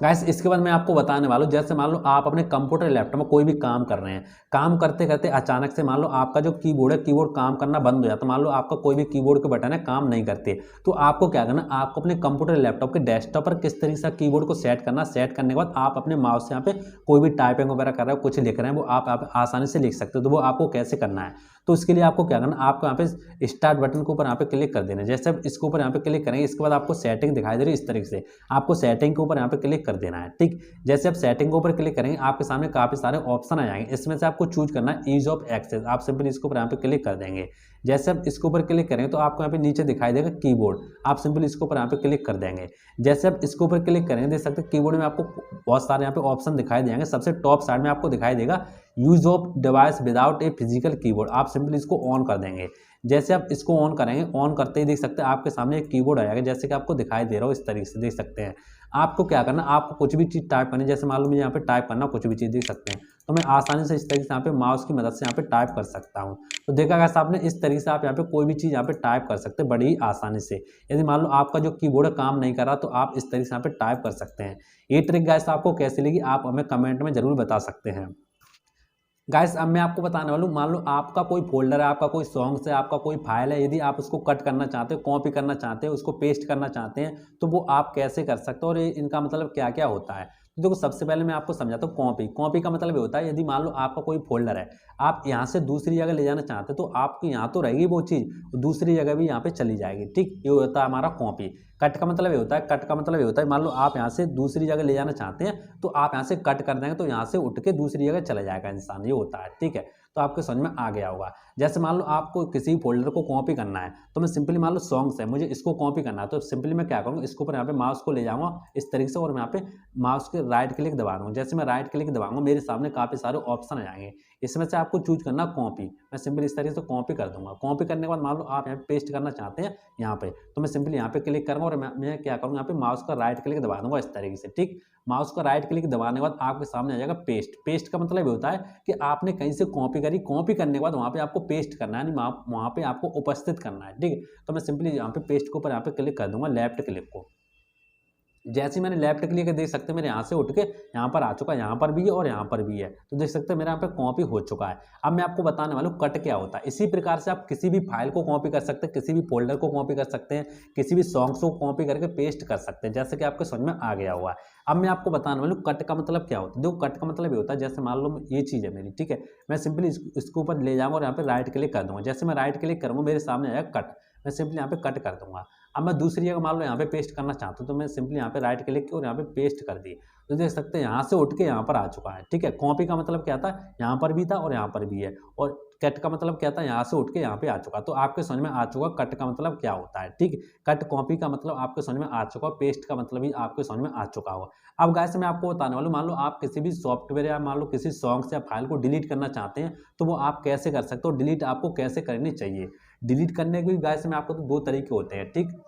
गाइस इसके बाद मैं आपको बताने वाला हूँ, जैसे मान लो आप अपने कंप्यूटर लैपटॉप में कोई भी काम कर रहे हैं, काम करते करते अचानक से मान लो आपका जो कीबोर्ड है कीबोर्ड काम करना बंद हो जाता है, मान लो आपका कोई भी कीबोर्ड के बटन है काम नहीं करते, तो आपको क्या करना, आपको अपने कंप्यूटर लैपटॉप के डेस्कटॉप पर किस तरीके से कीबोर्ड को सेट करना, सेट करने के बाद आप अपने माउस से यहाँ पे कोई भी टाइपिंग वगैरह कर रहे हो कुछ लिख रहे हैं वो आप आसानी से लिख सकते हो। तो वो आपको कैसे करना है, तो इसके लिए आपको क्या करना, आपको यहाँ पे स्टार्ट बटन के ऊपर यहाँ पे क्लिक कर देना है। जैसे आप इसके ऊपर यहाँ पे क्लिक करेंगे इसके बाद आपको सेटिंग दिखाई दे रही है इस तरीके से, आपको सेटिंग के ऊपर यहाँ पे क्लिक कर देना है। ठीक, जैसे आप सेटिंग के ऊपर क्लिक करेंगे आपके सामने काफी सारे ऑप्शन आ जाएंगे, इसमें से आपको चूज करना है ईज ऑफ एक्सेस, आप सिंपली इसके ऊपर यहाँ पे क्लिक कर देंगे। जैसे आप इसके ऊपर क्लिक करेंगे तो आपको यहाँ पे नीचे दिखाई देगा कीबोर्ड, आप सिंपली इसके ऊपर यहाँ पे क्लिक कर देंगे। जैसे आप इसके ऊपर क्लिक करेंगे देख सकते हैं कीबोर्ड में आपको बहुत सारे यहाँ पे ऑप्शन दिखाई देंगे, सबसे टॉप साइड में आपको दिखाई देगा use of device without a physical keyboard, आप सिंपली इसको ऑन कर देंगे। जैसे आप इसको ऑन करेंगे, ऑन करते ही देख सकते हैं आपके सामने एक कीबोर्ड आएगा जैसे कि आपको दिखाई दे रहा हो इस तरीके से, देख सकते हैं। आपको क्या करना, आपको कुछ भी चीज़ टाइप करनी है, जैसे मान लो मुझे यहाँ पे टाइप करना कुछ भी चीज़, देख सकते हैं तो मैं आसानी से इस तरीके से यहाँ पे माउस की मदद से यहाँ पे टाइप कर सकता हूँ। तो देखा गया आपने इस तरीके से आप यहाँ पे कोई भी चीज़ यहाँ पे टाइप कर सकते हैं बड़ी ही आसानी से। यदि मान लो आपका जो कीबोर्ड काम नहीं कर रहा तो आप इस तरीके से यहाँ पे टाइप कर सकते हैं। ये ट्रिक गाइस आपको कैसी लगी आप हमें कमेंट में जरूर बता सकते हैं। गाइस अब मैं आपको बताने वाला हूँ, मान लो आपका कोई फोल्डर है, आपका कोई सॉन्ग्स है, आपका कोई फाइल है, यदि आप उसको कट करना चाहते हो, कॉपी करना चाहते हो, उसको पेस्ट करना चाहते हैं तो वो आप कैसे कर सकते हो और इनका मतलब क्या क्या होता है। तो देखो सबसे पहले मैं आपको समझाता हूँ, कॉपी का मतलब ये होता है यदि मान लो आपका कोई फोल्डर है, आप यहाँ से दूसरी जगह ले जाना चाहते हो तो आपको यहाँ तो रहेगी वो चीज़, दूसरी जगह भी यहाँ पे चली जाएगी। ठीक, ये होता है हमारा कॉपी। कट का मतलब ये होता है, कट का मतलब ये होता है मान लो आप यहाँ से दूसरी जगह ले जाना चाहते हैं तो आप यहाँ से कट कर देंगे तो यहाँ से उठ के दूसरी जगह चला जाएगा इंसान, ये होता है। ठीक है, तो आपके समझ में आ गया होगा। जैसे मान लो आपको किसी फोल्डर को कॉपी करना है तो मैं सिंपली मान लो सॉन्ग्स है, मुझे इसको कॉपी करना है तो सिंपली मैं क्या करूँगा, इसके ऊपर यहाँ पे माउस को ले जाऊँगा इस तरीके से और मैं यहाँ पे माउस के राइट क्लिक दबा दूँगा। जैसे मैं राइट क्लिक दबाऊंगा मेरे सामने काफ़ी सारे ऑप्शन आ जाएंगे, इसमें से आपको चूज करना कॉपी, मैं सिंपली इस तरीके से कॉपी कर दूंगा। कॉपी करने के बाद मान लो आप यहाँ पे पेस्ट करना चाहते हैं यहाँ पे, तो मैं सिंपली यहाँ पे क्लिक करूँगा और मैं क्या करूँगा यहाँ पे माउस का राइट क्लिक दबा दूंगा इस तरीके से। ठीक, माउस का राइट क्लिक दबाने के बाद आपके सामने आ जाएगा पेस्ट। पेस्ट का मतलब ये होता है कि आपने कहीं से कॉपी करी, कॉपी करने के बाद वहाँ पे आपको पेस्ट करना है, यानी वहाँ पे आपको उपस्थित करना है। ठीक है, तो मैं सिंपली यहाँ पे पेस्ट के ऊपर यहाँ पे क्लिक कर दूंगा, लेफ्ट क्लिक को। जैसे मैंने लेफ्ट क्लिक के देख सकते हैं मेरे यहाँ से उठ के यहाँ पर आ चुका है, यहाँ पर भी है और यहाँ पर भी है, तो देख सकते हैं मेरा यहाँ पे कॉपी हो चुका है। अब मैं आपको बताने वाला हूँ कट क्या होता है। इसी प्रकार से आप किसी भी फाइल को कॉपी कर सकते हैं, किसी भी फोल्डर को कॉपी कर सकते हैं, किसी भी सॉन्ग्स को कॉपी करके पेस्ट कर सकते हैं, जैसे कि आपको समझ में आ गया हुआ है। अब मैं आपको बताने वाला हूँ कट का मतलब क्या होता है। देखो कट का मतलब ये होता है जैसे मान लो ये चीज़ है मेरी, ठीक है, मैं सिंपली इसके ऊपर ले जाऊँगा और यहाँ पे राइट क्लिक कर दूँगा। जैसे मैं राइट क्लिक करूँगा मेरे सामने आएगा कट, मैं सिंपली यहाँ पे कट कर दूंगा। अब मैं दूसरी जगह मान लो यहाँ पे पेस्ट करना चाहता हूँ तो मैं सिंपली यहाँ पे राइट क्लिक और यहाँ पे पेस्ट कर दिए, तो देख सकते हैं यहाँ से उठ के यहाँ पर आ चुका है। ठीक है, कॉपी का मतलब क्या था, यहाँ पर भी था और यहाँ पर भी है, और कट का मतलब क्या था, यहाँ से उठ के यहाँ पे आ चुका। तो आपके समझ में आ चुका कट का मतलब क्या होता है, ठीक। कट कॉपी का मतलब आपके समझ में आ चुका, पेस्ट का मतलब भी आपके समझ में आ चुका होगा। अब गाइस मैं आपको बताने वाला हूँ, मान लो आप किसी भी सॉफ्टवेयर या मान लो किसी सॉन्ग से या फाइल को डिलीट करना चाहते हैं, तो वो आप कैसे कर सकते हो, डिलीट आपको कैसे करनी चाहिए। डिलीट करने के गाइस में आपको तो दो तरीके होते हैं, ठीक।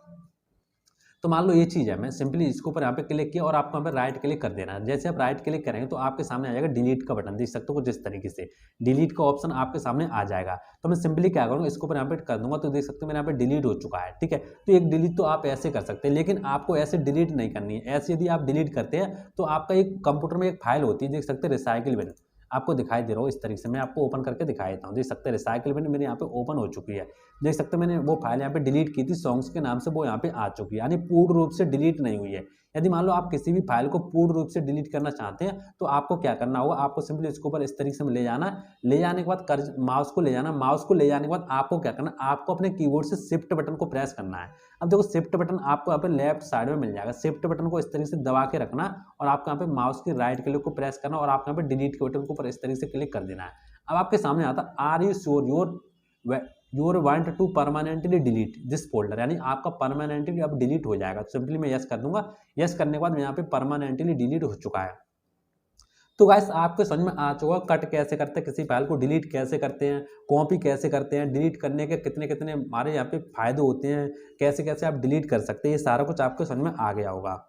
तो मान लो ये चीज़ है, मैं सिंपली इसके ऊपर यहाँ पे क्लिक किया और आपको यहाँ पे राइट क्लिक कर देना है। जैसे आप राइट क्लिक करेंगे तो आपके सामने आ जाएगा डिलीट का बटन, देख सकते हो कुछ इस तरीके से डिलीट का ऑप्शन आपके सामने आ जाएगा। तो मैं सिंपली क्या करूँगा, इसके ऊपर यहाँ पे कर दूंगा तो देख सकते हो मेरे यहाँ पे डिलीट हो चुका है, ठीक है। तो एक डिलीट तो आप ऐसे कर सकते हैं, लेकिन आपको ऐसे डिलीट नहीं करनी है। ऐसे यदि आप डिलीट करते हैं तो आपका एक कंप्यूटर में एक फाइल होती है, देख सकते हैं रिसाइकिल बिन, आपको दिखाई दे रहा हो इस तरीके से, मैं आपको ओपन करके दिखा देता हूँ। देख सकते हैं रिसाइकिल बिन मेरे यहाँ पे ओपन हो चुकी है। देख सकते हैं मैंने वो फाइल यहाँ पे डिलीट की थी सॉन्ग्स के नाम से, वो यहाँ पे आ चुकी है, यानी पूर्ण रूप से डिलीट नहीं हुई है। यदि मान लो आप किसी भी फाइल को पूर्ण रूप से डिलीट करना चाहते हैं तो आपको क्या करना होगा, आपको सिंपली इसके ऊपर इस तरीके से ले जाना, ले जाने के बाद माउस को ले जाना, माउस को ले जाने के बाद आपको क्या करना, आपको अपने कीबोर्ड से शिफ्ट बटन को प्रेस करना है। अब देखो शिफ्ट बटन आपको यहाँ पे लेफ्ट साइड में मिल जाएगा, शिफ्ट बटन को इस तरीके से दबा के रखना और आपको यहाँ पे माउस की राइट क्लिक को प्रेस करना और आपको यहाँ पे डिलीट के बटन को ऊपर इस तरीके से क्लिक कर देना है। अब आपके सामने आता are you sure your want to permanently delete this folder, यानी आपका परमानेंटली अब डिलीट हो जाएगा। तो सिंपली मैं यस कर दूंगा, यस करने के बाद यहाँ पे परमानेंटली डिलीट हो चुका है। तो गाइस आपके समझ में आ चुका कट कैसे करते हैं, किसी फाइल को डिलीट कैसे करते हैं, कॉपी कैसे करते हैं, डिलीट करने के कितने कितने हमारे यहाँ पे फायदे होते हैं, कैसे कैसे आप डिलीट कर सकते हैं, ये सारा कुछ आपके समझ में आ गया होगा।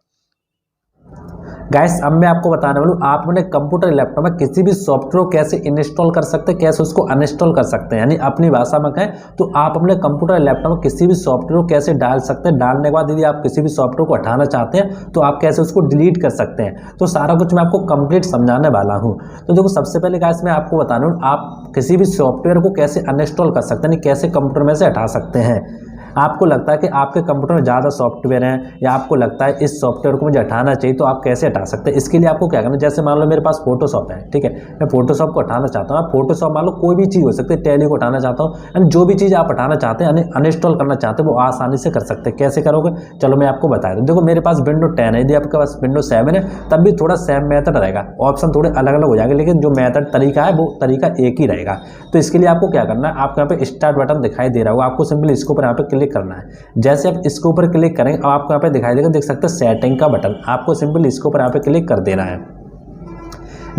गाइस अब मैं आपको बताने वाला हूँ आप अपने कंप्यूटर लैपटॉप में किसी भी सॉफ्टवेयर को कैसे इंस्टॉल कर सकते हैं, कैसे उसको अनइंस्टॉल कर सकते हैं। यानी अपनी भाषा में कहें तो आप अपने कंप्यूटर लैपटॉप में किसी भी सॉफ्टवेयर को कैसे डाल सकते हैं, डालने के बाद यदि आप किसी भी सॉफ्टवेयर को हटाना चाहते हैं तो आप कैसे उसको डिलीट कर सकते हैं। तो सारा कुछ मैं आपको कंप्लीट समझाने वाला हूँ। तो देखो सबसे पहले गाइस मैं आपको बताने वाला हूँ आप किसी भी सॉफ्टवेयर को कैसे अनइंस्टॉल कर सकते हैं, कैसे कंप्यूटर में से हटा सकते हैं। आपको लगता है कि आपके कंप्यूटर में ज़्यादा सॉफ्टवेयर हैं या आपको लगता है इस सॉफ्टवेयर को मुझे हटाना चाहिए, तो आप कैसे हटा सकते हैं। इसके लिए आपको क्या करना है, जैसे मान लो मेरे पास फोटोशॉप है, ठीक है, मैं फोटोशॉप को हटाना चाहता हूँ। आप फोटोशॉप मान लो कोई भी चीज़ हो सकती है, टैली को हटाना चाहता हूँ, यानी जो भी चीज़ आप हटाना चाहते हैं अनइंस्टॉल करना चाहते हैं वो आसानी से कर सकते हैं। कैसे करोगे, चलो मैं आपको बता दूँ। देखो मेरे पास विंडो 10 है, यदि आपके पास विंडो 7 है तब भी थोड़ा सेम मेथड रहेगा, ऑप्शन थोड़े अलग अलग हो जाएंगे, लेकिन जो मेथड तरीका है वो तरीका एक ही रहेगा। तो इसके लिए आपको क्या करना है, आपको यहाँ पे स्टार्ट बटन दिखाई दे रहा होगा, आपको सिंपली इसके ऊपर यहाँ पे क्लिक करना है। जैसे आप इसके ऊपर क्लिक करेंगे अब आपको यहाँ पे दिखाई देगा, देख सकते हैं सेटिंग का बटन, आपको सिंपली इसके ऊपर यहाँ पे क्लिक कर देना है।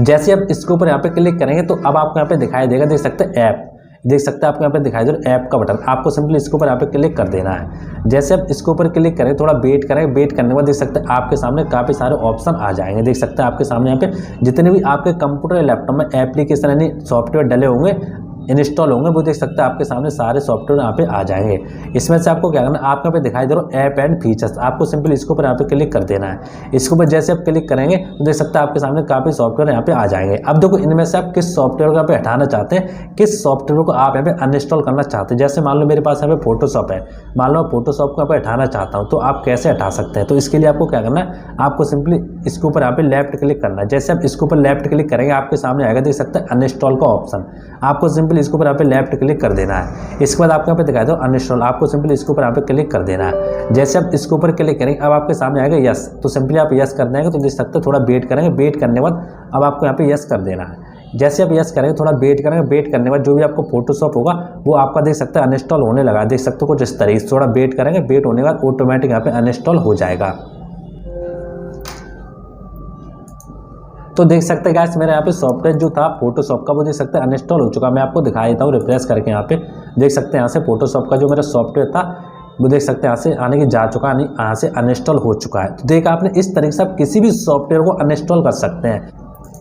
जैसे आप इसके ऊपर यहाँ पे क्लिक करेंगे तो अब आपको यहाँ पे दिखाई देगा, देख सकते हैं ऐप, देख सकते हैं आपको यहाँ पे दिखाई दे रहा है ऐप का बटन, आपको सिंपली इसके ऊपर यहाँ पे क्लिक कर देना है। जैसे आप इसके ऊपर क्लिक करें थोड़ा वेट करें, वेट करने के बाद देख सकते हैं आपके सामने काफ़ी सारे ऑप्शन आ जाएंगे। देख सकते हैं आपके सामने यहाँ पे जितने भी आपके कंप्यूटर लैपटॉप में एप्लीकेशन यानी सॉफ्टवेयर डले होंगे इंस्टॉल होंगे वो देख सकते हैं आपके सामने सारे सॉफ्टवेयर यहाँ पे आ जाएंगे। इसमें से आपको क्या करना है, आपको यहाँ पे दिखाई दे रहा है ऐप एंड फीचर्स, आपको सिंपली इसके ऊपर यहाँ पे क्लिक कर देना है। इसके ऊपर जैसे आप क्लिक करेंगे तो देख सकते हैं आपके सामने काफ़ी सॉफ्टवेयर यहाँ पे आ जाएंगे। अब देखो इनमें से आप किस सॉफ्टवेयर को यहाँ पे हटाना चाहते हैं, किस सॉफ्टवेयर को आप यहाँ पे अनइंस्टॉल करना चाहते हैं। जैसे मान लो मेरे पास यहाँ पे फोटोशॉप है, मान लो फोटोशॉप को यहाँ पे हटाना चाहता हूँ, तो आप कैसे हटा सकते हैं। तो इसके लिए आपको क्या करना है, आपको सिंपली इसके ऊपर यहाँ पे लेफ्ट क्लिक करना है। जैसे आप इसके ऊपर लेफ्ट क्लिक करेंगे आपके सामने आएगा, देख सकते हैं अनइंस्टॉल का ऑप्शन, आपको सिंपली इसके ऊपर यहाँ पे लेफ्ट क्लिक कर देना है। इसके बाद आपको यहाँ पे दिखाई दो अनइंस्टॉल, आपको सिंपली इसके ऊपर यहाँ पे क्लिक कर देना है। जैसे आप इसके ऊपर क्लिक करेंगे अब आपके सामने आएगा यस, तो सिंपली आप यस कर देंगे तो देख सकते हैं थोड़ा वेट करेंगे, वेट करने के बाद अब आपको यहाँ पे यस कर देना है। जैसे आप यस करेंगे थोड़ा वेट करेंगे, वेट करने के बाद जो भी आपको फोटोशॉप होगा वो आपका देख सकते हैं अनइंस्टॉल होने लगा, देख सकते हो कुछ इस तरीके से। थोड़ा वेट करेंगे, वेट होने के बाद ऑटोमेटिक यहाँ पे अनइंस्टॉल हो जाएगा। तो देख सकते हैं गाइस मेरे यहाँ पे सॉफ्टवेयर जो था फोटोशॉप का वो देख सकते हैं अनइंस्टॉल हो चुका। मैं आपको दिखा देता हूँ रिफ्रेश करके, यहाँ पे देख सकते हैं यहाँ से फोटोशॉप का जो मेरा सॉफ्टवेयर था वो देख सकते हैं यहाँ से आने की जा चुका है, यहाँ से अनइंस्टॉल हो चुका है। तो देखा आपने, इस तरीके से आप किसी भी सॉफ्टवेयर को अनइंस्टॉल कर सकते हैं।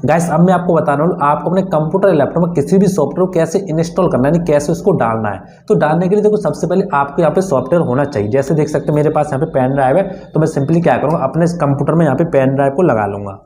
गाइस अब मैं आपको बताने वाला हूँ आपको अपने कंप्यूटर लैपटॉप में किसी भी सॉफ्टवेयर को कैसे इंस्टॉल करना है, कैसे उसको डालना है। तो डालने के लिए देखो सबसे पहले आपको यहाँ पे सॉफ्टवेयर होना चाहिए। जैसे देख सकते हैं मेरे पास यहाँ पे पेन ड्राइव है, तो मैं सिंपली क्या करूँगा अपने कंप्यूटर में यहाँ पे पेन ड्राइव को लगा लूँगा।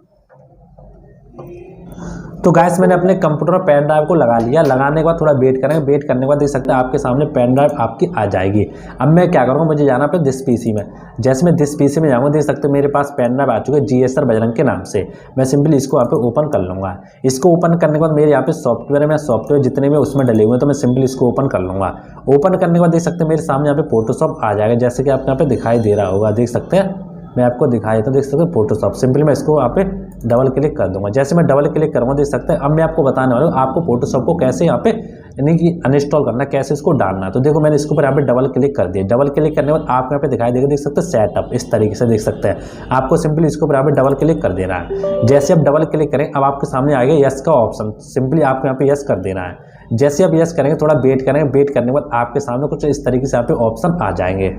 तो गाइस मैंने अपने कंप्यूटर में पेन ड्राइव को लगा लिया, लगाने के बाद थोड़ा वेट करेंगे, वेट करने के बाद देख सकते हैं आपके सामने पेन ड्राइव आपकी आ जाएगी। अब मैं क्या करूँगा, मुझे जाना पे दिस पीसी में। जैसे मैं दिस पीसी में जाऊँगा देख सकते हैं मेरे पास पेन ड्राइव आ चुका है GSR बजरंग के नाम से। मैं सिंपली इसको यहाँ पे ओपन कर लूँगा। इसको ओपन करने के बाद मेरे यहाँ पे सॉफ्टवेयर में सॉफ्टवेयर जितने भी उसमें डले हुए हैं तो मैं सिंपली इसको ओपन कर लूँगा। ओपन करने के बाद देख सकते हैं मेरे सामने यहाँ पे फोटोशॉप आ जाएगा, जैसे कि आपको यहाँ पे दिखाई दे रहा होगा। देख सकते हैं मैं आपको दिखाई देता हूँ, देख सकते हैं फोटोशॉप। सिंपली मैं इसको यहाँ पे डबल क्लिक कर दूंगा। जैसे मैं डबल क्लिक करूँगा देख सकते हैं अब मैं आपको बताने वाला हूँ आपको फोटोशॉप को कैसे यहाँ पे यानी कि अनइंस्टॉल करना, कैसे इसको डालना है। तो देखो मैंने इसके ऊपर यहाँ पे डबल क्लिक कर दिया। डबल क्लिक करने के बाद आपको यहाँ पे दिखाई देगा, देख सकते हैं सेटअप, इस तरीके से देख सकते हैं। आपको सिंपली इसके ऊपर यहाँ पे डबल क्लिक कर देना है। जैसे आप डबल क्लिक करें अब आपके सामने आएगा यस का ऑप्शन, सिंपली आपको यहाँ पे यस कर देना है। जैसे आप यस करेंगे थोड़ा वेट करेंगे, वेट करने के बाद आपके सामने कुछ इस तरीके से यहाँ पे ऑप्शन आ जाएंगे।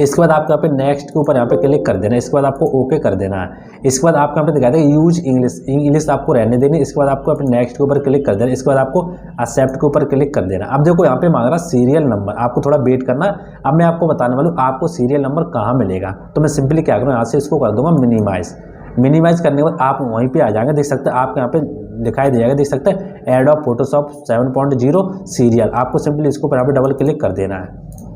इसके बाद आपको यहाँ पे नेक्स्ट के ऊपर यहाँ पे क्लिक कर देना है। इसके बाद आपको ओके कर देना है। इसके बाद आपको यहाँ पे दिखाई देगा यूज इंग्लिश आपको रहने देनी। इसके बाद आपको अपने नेक्स्ट के ऊपर क्लिक कर देना। इसके बाद आपको एक्सेप्ट के ऊपर क्लिक कर देना। अब देखो यहाँ पे मांग रहा सीरियल नंबर, आपको थोड़ा वेट करना। अब मैं आपको बताने वाला हूँ आपको सीरियल नंबर कहाँ मिलेगा। तो मैं सिंपली क्या करूँ, यहाँ से इसको कर दूंगा मिनिमाइज। मिनिमाइज करने के बाद आप वहीं पे आ जाएंगे, देख सकते हैं आपको यहाँ पे दिखाई देगा, देख सकते हैं एडोब फोटोशॉप 7.0 सीरियल। आपको सिंपली इसको यहाँ पे डबल क्लिक कर देना है।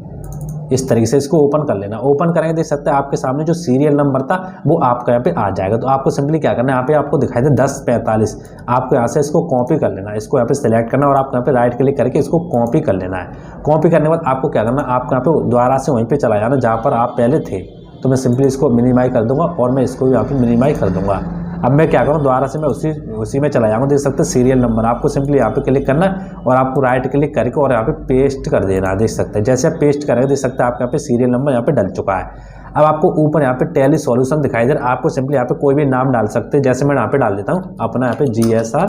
इस तरीके से इसको ओपन कर लेना। ओपन करेंगे देख सकते हैं आपके सामने जो सीरियल नंबर था वो आपका यहाँ पे आ जाएगा। तो आपको सिंपली क्या करना है, यहाँ पे आपको दिखाई दे 1045, आपको यहाँ से इसको कॉपी कर लेना है। इसको यहाँ पे सिलेक्ट करना और आपको यहाँ पे राइट क्लिक करके इसको कॉपी कर लेना है। कॉपी करने के बाद आपको क्या करना है, आपको यहाँ पे दोबारा से वहीं पर चला जाना जहाँ पर आप पहले थे। तो मैं सिंपली इसको मिनिमाइज कर दूंगा और मैं इसको यहाँ पे मिनिमाइज कर दूंगा। अब मैं क्या करूँ, दोबारा से मैं उसी में चला जाऊँगा। देख सकते हैं सीरियल नंबर, आपको सिंपली यहाँ पे क्लिक करना है और आपको राइट क्लिक करके और यहाँ पे पेस्ट कर देना है। देख सकते हैं जैसे आप पेस्ट करेंगे देख सकते हैं आपके यहाँ पे सीरियल नंबर यहाँ पे डल चुका है। अब आपको ऊपर यहाँ पे टैली सॉल्यूशन दिखाई दे रहा है। आपको सिंपली यहाँ पे कोई भी नाम डाल सकते हैं। जैसे मैं यहाँ पे डाल देता हूँ अपना यहाँ पे GSR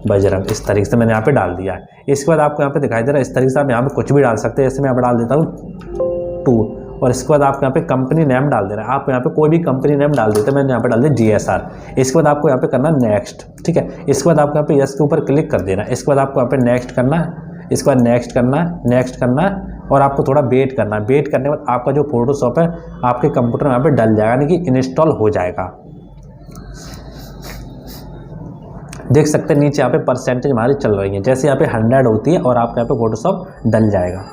बजरंग, इस तरीके से मैंने यहाँ पे डाल दिया है। इसके बाद आपको यहाँ पे दिखाई दे रहा है इस तरीके से आप यहाँ पे कुछ भी डाल सकते हैं। जैसे मैं यहाँ पे डाल देता हूँ 2 और इसके बाद आपको यहाँ पे कंपनी नेम डाल देना है। आप यहाँ पे कोई भी कंपनी नेम डाल देते हैं, मैंने यहाँ पे डाल दिया GSR। इसके बाद आपको यहाँ पे करना नेक्स्ट, ठीक है। इसके बाद आपको यहाँ पे यस के ऊपर क्लिक कर देना है। इसके बाद आपको यहाँ पे नेक्स्ट करना है। इसके बाद नेक्स्ट करना है, नेक्स्ट करना है और आपको थोड़ा वेट करना है। वेट करने के बाद आपका जो फोटोशॉप है आपके कंप्यूटर में यहाँ पे डल जाएगा, यानी कि इंस्टॉल हो जाएगा। देख सकते हैं नीचे यहाँ पे परसेंटेज हमारी चल रही है, जैसे यहाँ पे 100 होती है और आपका यहाँ पे फोटोशॉप डल जाएगा।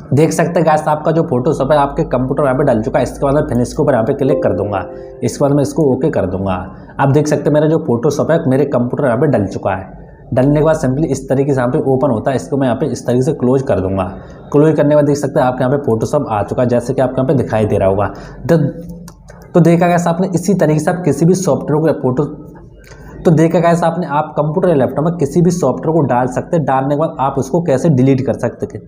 देख सकते हैं गाइस आपका जो फोटोशॉप है आपके कंप्यूटर यहाँ पे डल चुका है। इसके बाद मैं फिनिश के ऊपर यहाँ पे क्लिक कर दूंगा। इसके बाद मैं इसको ओके कर दूंगा। आप देख सकते हैं मेरा जो फोटोशॉप है मेरे कंप्यूटर यहाँ पे डल चुका है। डलने के बाद सिंपली इस तरीके से यहाँ पे ओपन होता है। इसको मैं यहाँ पे इस तरीके से क्लोज कर दूंगा। क्लोज करने के बाद देख सकते हैं आपके यहाँ पे फोटोशॉप आ चुका है, जैसे कि आपके यहाँ पे दिखाई दे रहा होगा। तो देखा गया आपने इसी तरीके से आप किसी भी सॉफ्टवेयर को देखा गया आपने आप कंप्यूटर या लैपटॉप में किसी भी सॉफ्टवेयर को डाल सकते हैं। डालने के बाद आप उसको कैसे डिलीट कर सकते हैं।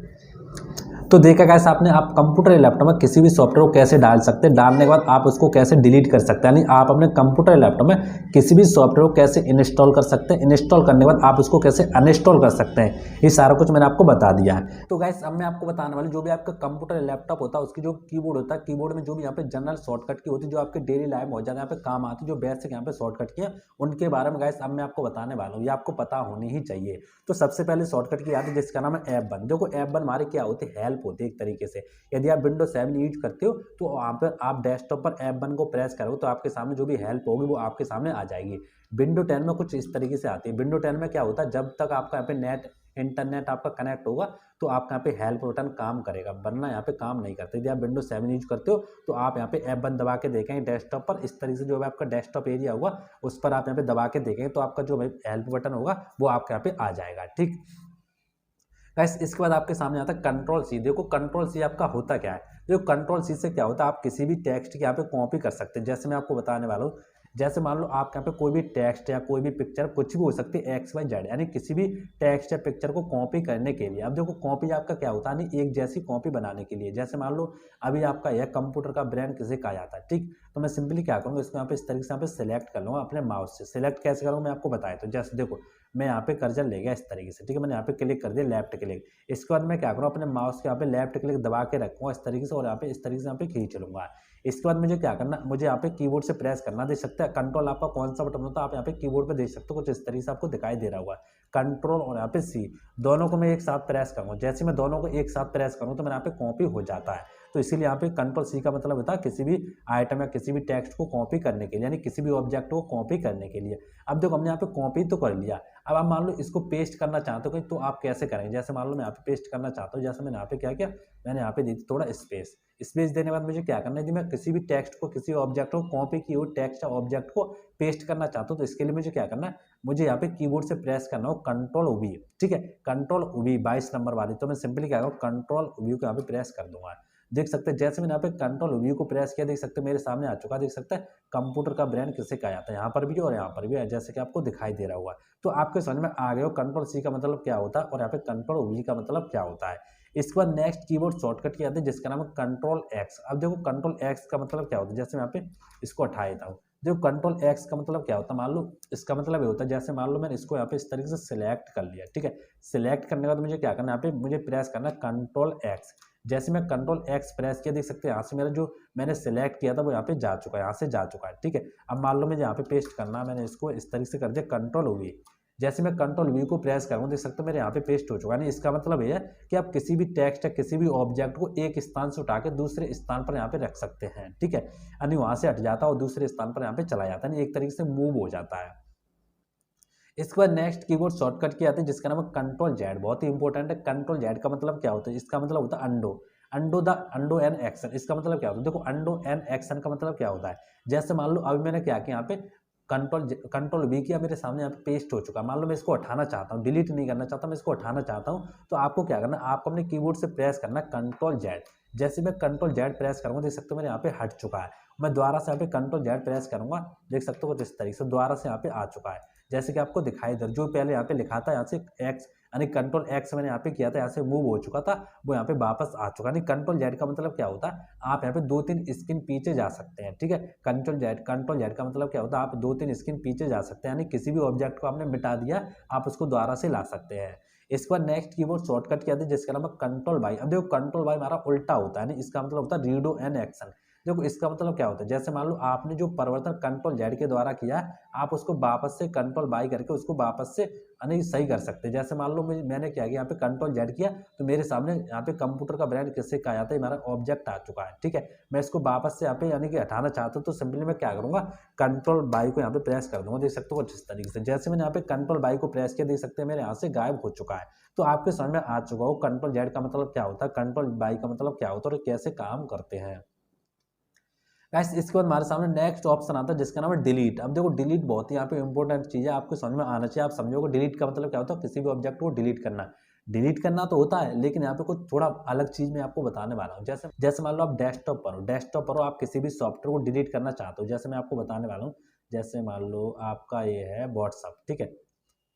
तो देखा गया आपने आप कंप्यूटर या लैपटॉप में किसी भी सॉफ्टवेयर को कैसे डाल सकते हैं। डालने के बाद आप उसको कैसे डिलीट कर सकते हैं, यानी आप अपने कंप्यूटर या लैपटॉप में किसी भी सॉफ्टवेयर को कैसे इंस्टॉल कर सकते हैं। इंस्टॉल करने के बाद आप उसको कैसे अनइंस्टॉल कर सकते हैं, ये सारा कुछ मैंने आपको बता दिया है। तो गाइस अब मैं आपको बताने वाली जो भी आपका कंप्यूटर या लैपटॉप होता है उसकी जो कीबोर्ड होता है, कीबोर्ड में जो भी यहाँ पे जनरल शॉर्टकट की होती है जो आपके डेली लाइफ में बहुत ज़्यादा यहाँ पे काम आती है, जो बेसिक यहाँ पे शॉर्टकट की है उनके बारे में गाइस अब मैं आपको बताने वाला हूँ। ये आपको पता होनी ही चाहिए। तो सबसे पहले शॉर्टकट की आती है जिसका नाम है F1। देखो F1 हमारी क्या होती है, हेल्प होती है एक तरीके से। यदि आप विंडोज 7 यूज करते हो तो वहां पर आप डेस्कटॉप पर F1 को प्रेस करोगे तो आपके सामने जो भी हेल्प होगी वो आपके सामने आ जाएगी। विंडो 10 में कुछ इस तरीके से आती है। विंडो 10 में क्या होता है, जब तक आपका यहाँ पे इंटरनेट आपका कनेक्ट होगा तो आपका यहाँ पे हेल्प बटन काम करेगा, वरना यहाँ पे काम नहीं करते। यदि आप विंडोज 7 यूज करते हो तो आप यहाँ पे F1 दबा के देखेंगे डेस्कटॉप पर, इस तरीके से जो आपका डेस्कटॉप एरिया होगा उस पर आप यहाँ पे दबा के देखेंगे तो आपका जो हेल्प बटन होगा वो आपके यहाँ पे आ जाएगा। ठीक गाइस, इसके बाद आपके सामने आता है कंट्रोल सी। देखो कंट्रोल सी आपका होता क्या है। देखो कंट्रोल सी से क्या होता है, आप किसी भी टेक्स्ट की यहाँ पे कॉपी कर सकते हैं। जैसे मैं आपको बताने वाला हूँ, जैसे मान लो आप यहाँ पे कोई भी टेक्स्ट या कोई भी पिक्चर कुछ भी हो सकती है XYZ, यानी किसी भी टेक्स्ट या पिक्चर को कॉपी करने के लिए। अब देखो कॉपी आपका क्या होता है, नहीं एक जैसी कॉपी बनाने के लिए। जैसे मान लो अभी आपका यह कंप्यूटर का ब्रांड किसे कहा जाता है, ठीक। तो मैं सिंपली क्या करूँगा, इसको यहाँ पे इस तरीके से यहाँ पे सिलेक्ट कर लूँगा अपने माउस से। सिलेक्ट कैसे करूँगा मैं आपको बताया। तो जैसे देखो मैं यहाँ पे कर्सर ले गया इस तरीके से, ठीक है। मैंने यहाँ पे क्लिक कर दिया लेफ्ट क्लिक। इसके बाद मैं क्या करूँ, अपने माउस के यहाँ पे लेफ्ट क्लिक दबा के रखूँगा इस तरीके से और यहाँ पे इस तरीके से यहाँ पे खींच लूँगा। इसके बाद मुझे क्या करना, मुझे यहाँ पे कीबोर्ड से प्रेस करना। देख सकते हैं कंट्रोल आपका कौन सा बटन होता है, आप यहाँ पे कीबोर्ड पे देख सकते हो कुछ इस तरीके से आपको दिखाई दे रहा होगा। कंट्रोल और यहाँ पे सी दोनों को मैं एक साथ प्रेस करूँगा। जैसे मैं दोनों को एक साथ प्रेस करूँ तो मेरे यहाँ पे कॉपी हो जाता है। तो इसीलिए यहाँ पे कंट्रोल सी का मतलब होता है किसी भी आइटम या किसी भी टेक्स्ट को कॉपी करने के लिए, यानी किसी भी ऑब्जेक्ट को कॉपी करने के लिए। अब देखो हमने यहाँ पे कॉपी तो कर लिया। अब आप मान लो इसको पेस्ट करना चाहते हो कहीं, तो आप कैसे करेंगे। जैसे मान लो मैं यहाँ पे पेस्ट करना चाहता हूँ, जैसे मैंने यहाँ पे क्या किया, मैंने यहाँ पे दी थी थोड़ा स्पेस। स्पेस देने के बाद मुझे क्या करना है, यदि मैं किसी भी टेक्स्ट को किसी ऑब्जेक्ट को कॉपी की हुई टेक्स्ट या ऑब्जेक्ट को पेस्ट करना चाहता हूँ, तो इसके लिए मुझे क्या करना है, मुझे यहाँ पे कीबोर्ड से प्रेस करना हो कंट्रोल V, ठीक है। कंट्रोल V 22 नंबर वाली। तो मैं सिंपली क्या करूँ, कंट्रोल V को यहाँ पे प्रेस कर दूंगा। देख सकते हैं जैसे मैंने यहाँ पे कंट्रोल वी को प्रेस किया, देख सकते हैं मेरे सामने आ चुका है। देख सकते हैं कंप्यूटर का ब्रांड किसे कहा जाता है, यहाँ पर भी और यहाँ पर भी है, जैसे कि आपको दिखाई दे रहा होगा। तो आपके समझ में आ गया हो कंट्रोल सी का मतलब क्या होता है और यहाँ पे कंट्रोल वी का मतलब क्या होता है। इसके बाद नेक्स्ट कीबोर्ड शॉर्टकट की आती है जिसका नाम है कंट्रोल एक्स। अब देखो कंट्रोल एक्स का मतलब क्या होता है, जैसे मैं यहाँ पे इसको हटा देता हूँ। देखो कंट्रोल एक्स का मतलब क्या होता है, मान लो इसका मतलब ये होता है, जैसे मान लो मैंने इसको यहाँ पे इस तरीके से सिलेक्ट कर लिया, ठीक है। सिलेक्ट करने के बाद मुझे क्या करना है, यहाँ पे मुझे प्रेस करना है कंट्रोल एक्स। जैसे मैं कंट्रोल एक्स प्रेस किया, देख सकते हैं यहाँ से मेरा जो मैंने सिलेक्ट किया था वो यहाँ पे जा चुका है, यहाँ से जा चुका है, ठीक है। अब मान लो मुझे यहाँ पे पेस्ट करना है, मैंने इसको इस तरीके से कर दिया कंट्रोल वी। जैसे मैं कंट्रोल वी को प्रेस करूँगा, देख सकते हो मेरे यहाँ पे पेस्ट हो चुका है। इसका मतलब ये है कि आप किसी भी टेक्स्ट या किसी भी ऑब्जेक्ट को एक स्थान से उठा के दूसरे स्थान पर यहाँ पे रख सकते हैं, ठीक है। यानी वहाँ से हट जाता है और दूसरे स्थान पर यहाँ पे चला जाता है, एक तरीके से मूव हो जाता है। इसके बाद नेक्स्ट कीबोर्ड शॉर्टकट की आती है जिसका नाम है कंट्रोल जेड। बहुत ही इंपॉर्टेंट है। कंट्रोल जेड का मतलब क्या होता है, इसका मतलब होता है अंडो। अंडो एन एक्शन। इसका मतलब क्या होता है, देखो अंडो एन एक्शन का मतलब क्या होता है, जैसे मान लो अभी मैंने क्या किया, यहाँ पे कंट्रोल वी किया, मेरे सामने यहाँ पे पेस्ट हो चुका है। मान लो मैं इसको हटाना चाहता हूँ, डिलीट नहीं करना चाहता, मैं इसको हटाना चाहता हूँ, तो आपको क्या करना है, आपको अपने कीबोर्ड से प्रेस करना कंट्रोल जेड। जैसे मैं कंट्रोल जेड प्रेस करूँगा, देख सकते हो मेरे यहाँ पे हट चुका है। मैं दोबारा से यहाँ पे कंट्रोल जेड प्रेस करूँगा, देख सकते हो कुछ इस तरीके से दोबारा से यहाँ पे आ चुका है। जैसे कि आपको दिखाई दे, जो पहले यहाँ पे लिखा था यहाँ से एक्स, यानी कंट्रोल एक्स मैंने यहाँ पे किया था, यहाँ से मूव हो चुका था, वो यहाँ पे वापस आ चुका। यानी कंट्रोल जेड का मतलब क्या होता है, आप यहाँ पे 2-3 स्क्रीन पीछे जा सकते हैं, ठीक है। कंट्रोल जेड का मतलब क्या होता है, आप 2-3 स्क्रीन पीछे जा सकते हैं, यानी किसी भी ऑब्जेक्ट को आपने मिटा दिया, आप उसको दोबारा से ला सकते हैं। इसके बाद नेक्स्ट कीबोर्ड शॉर्टकट क्या है जिसका नाम है कंट्रोल बाई। अब देखो कंट्रोल बाई हमारा उल्टा होता है, इसका मतलब होता है रीडो एन एक्शन। देखो इसका मतलब क्या होता है, जैसे मान लो आपने जो परिवर्तन कंट्रोल जेड के द्वारा किया, आप उसको वापस से कंट्रोल बाई करके उसको वापस से यानी सही कर सकते हैं। जैसे मान लो मैंने क्या किया, यहाँ पे कंट्रोल जेड किया, तो मेरे सामने यहाँ पे कंप्यूटर का ब्रांड किससे कहा जाता है, हमारा ऑब्जेक्ट आ चुका है, ठीक है। मैं इसको वापस से यहाँ पे यानी कि हटाना चाहता हूँ, तो सिंपली मैं क्या करूँगा, कंट्रोल बाई को यहाँ पे प्रेस कर दूंगा, देख सकते हो जिस तरीके से। जैसे मैंने यहाँ पे कंट्रोल बाई को प्रेस किया, देख सकते हैं मेरे यहाँ से गायब हो चुका है। तो आपके समझ में आ चुका हो कंट्रोल जेड का मतलब क्या होता है, कंट्रोल बाई का मतलब क्या होता है और कैसे काम करते हैं। गाइस इसके बाद हमारे सामने नेक्स्ट ऑप्शन आता है जिसका नाम है डिलीट। अब देखो डिलीट बहुत ही यहाँ पे इंपॉर्टेंट चीज़ है, आपको समझ में आना चाहिए। आप समझोगे डिलीट का मतलब क्या होता है, किसी भी ऑब्जेक्ट को डिलीट करना। डिलीट करना तो होता है, लेकिन यहाँ पे कुछ थोड़ा अलग चीज़ मैं आपको बताने वाला हूँ। जैसे मान लो आप डेस्कटॉप पर हो, आप किसी भी सॉफ्टवेयर को डिलीट करना चाहते हो। जैसे मैं आपको बताने वाला हूँ, जैसे मान लो आपका ये है व्हाट्सअप, ठीक है।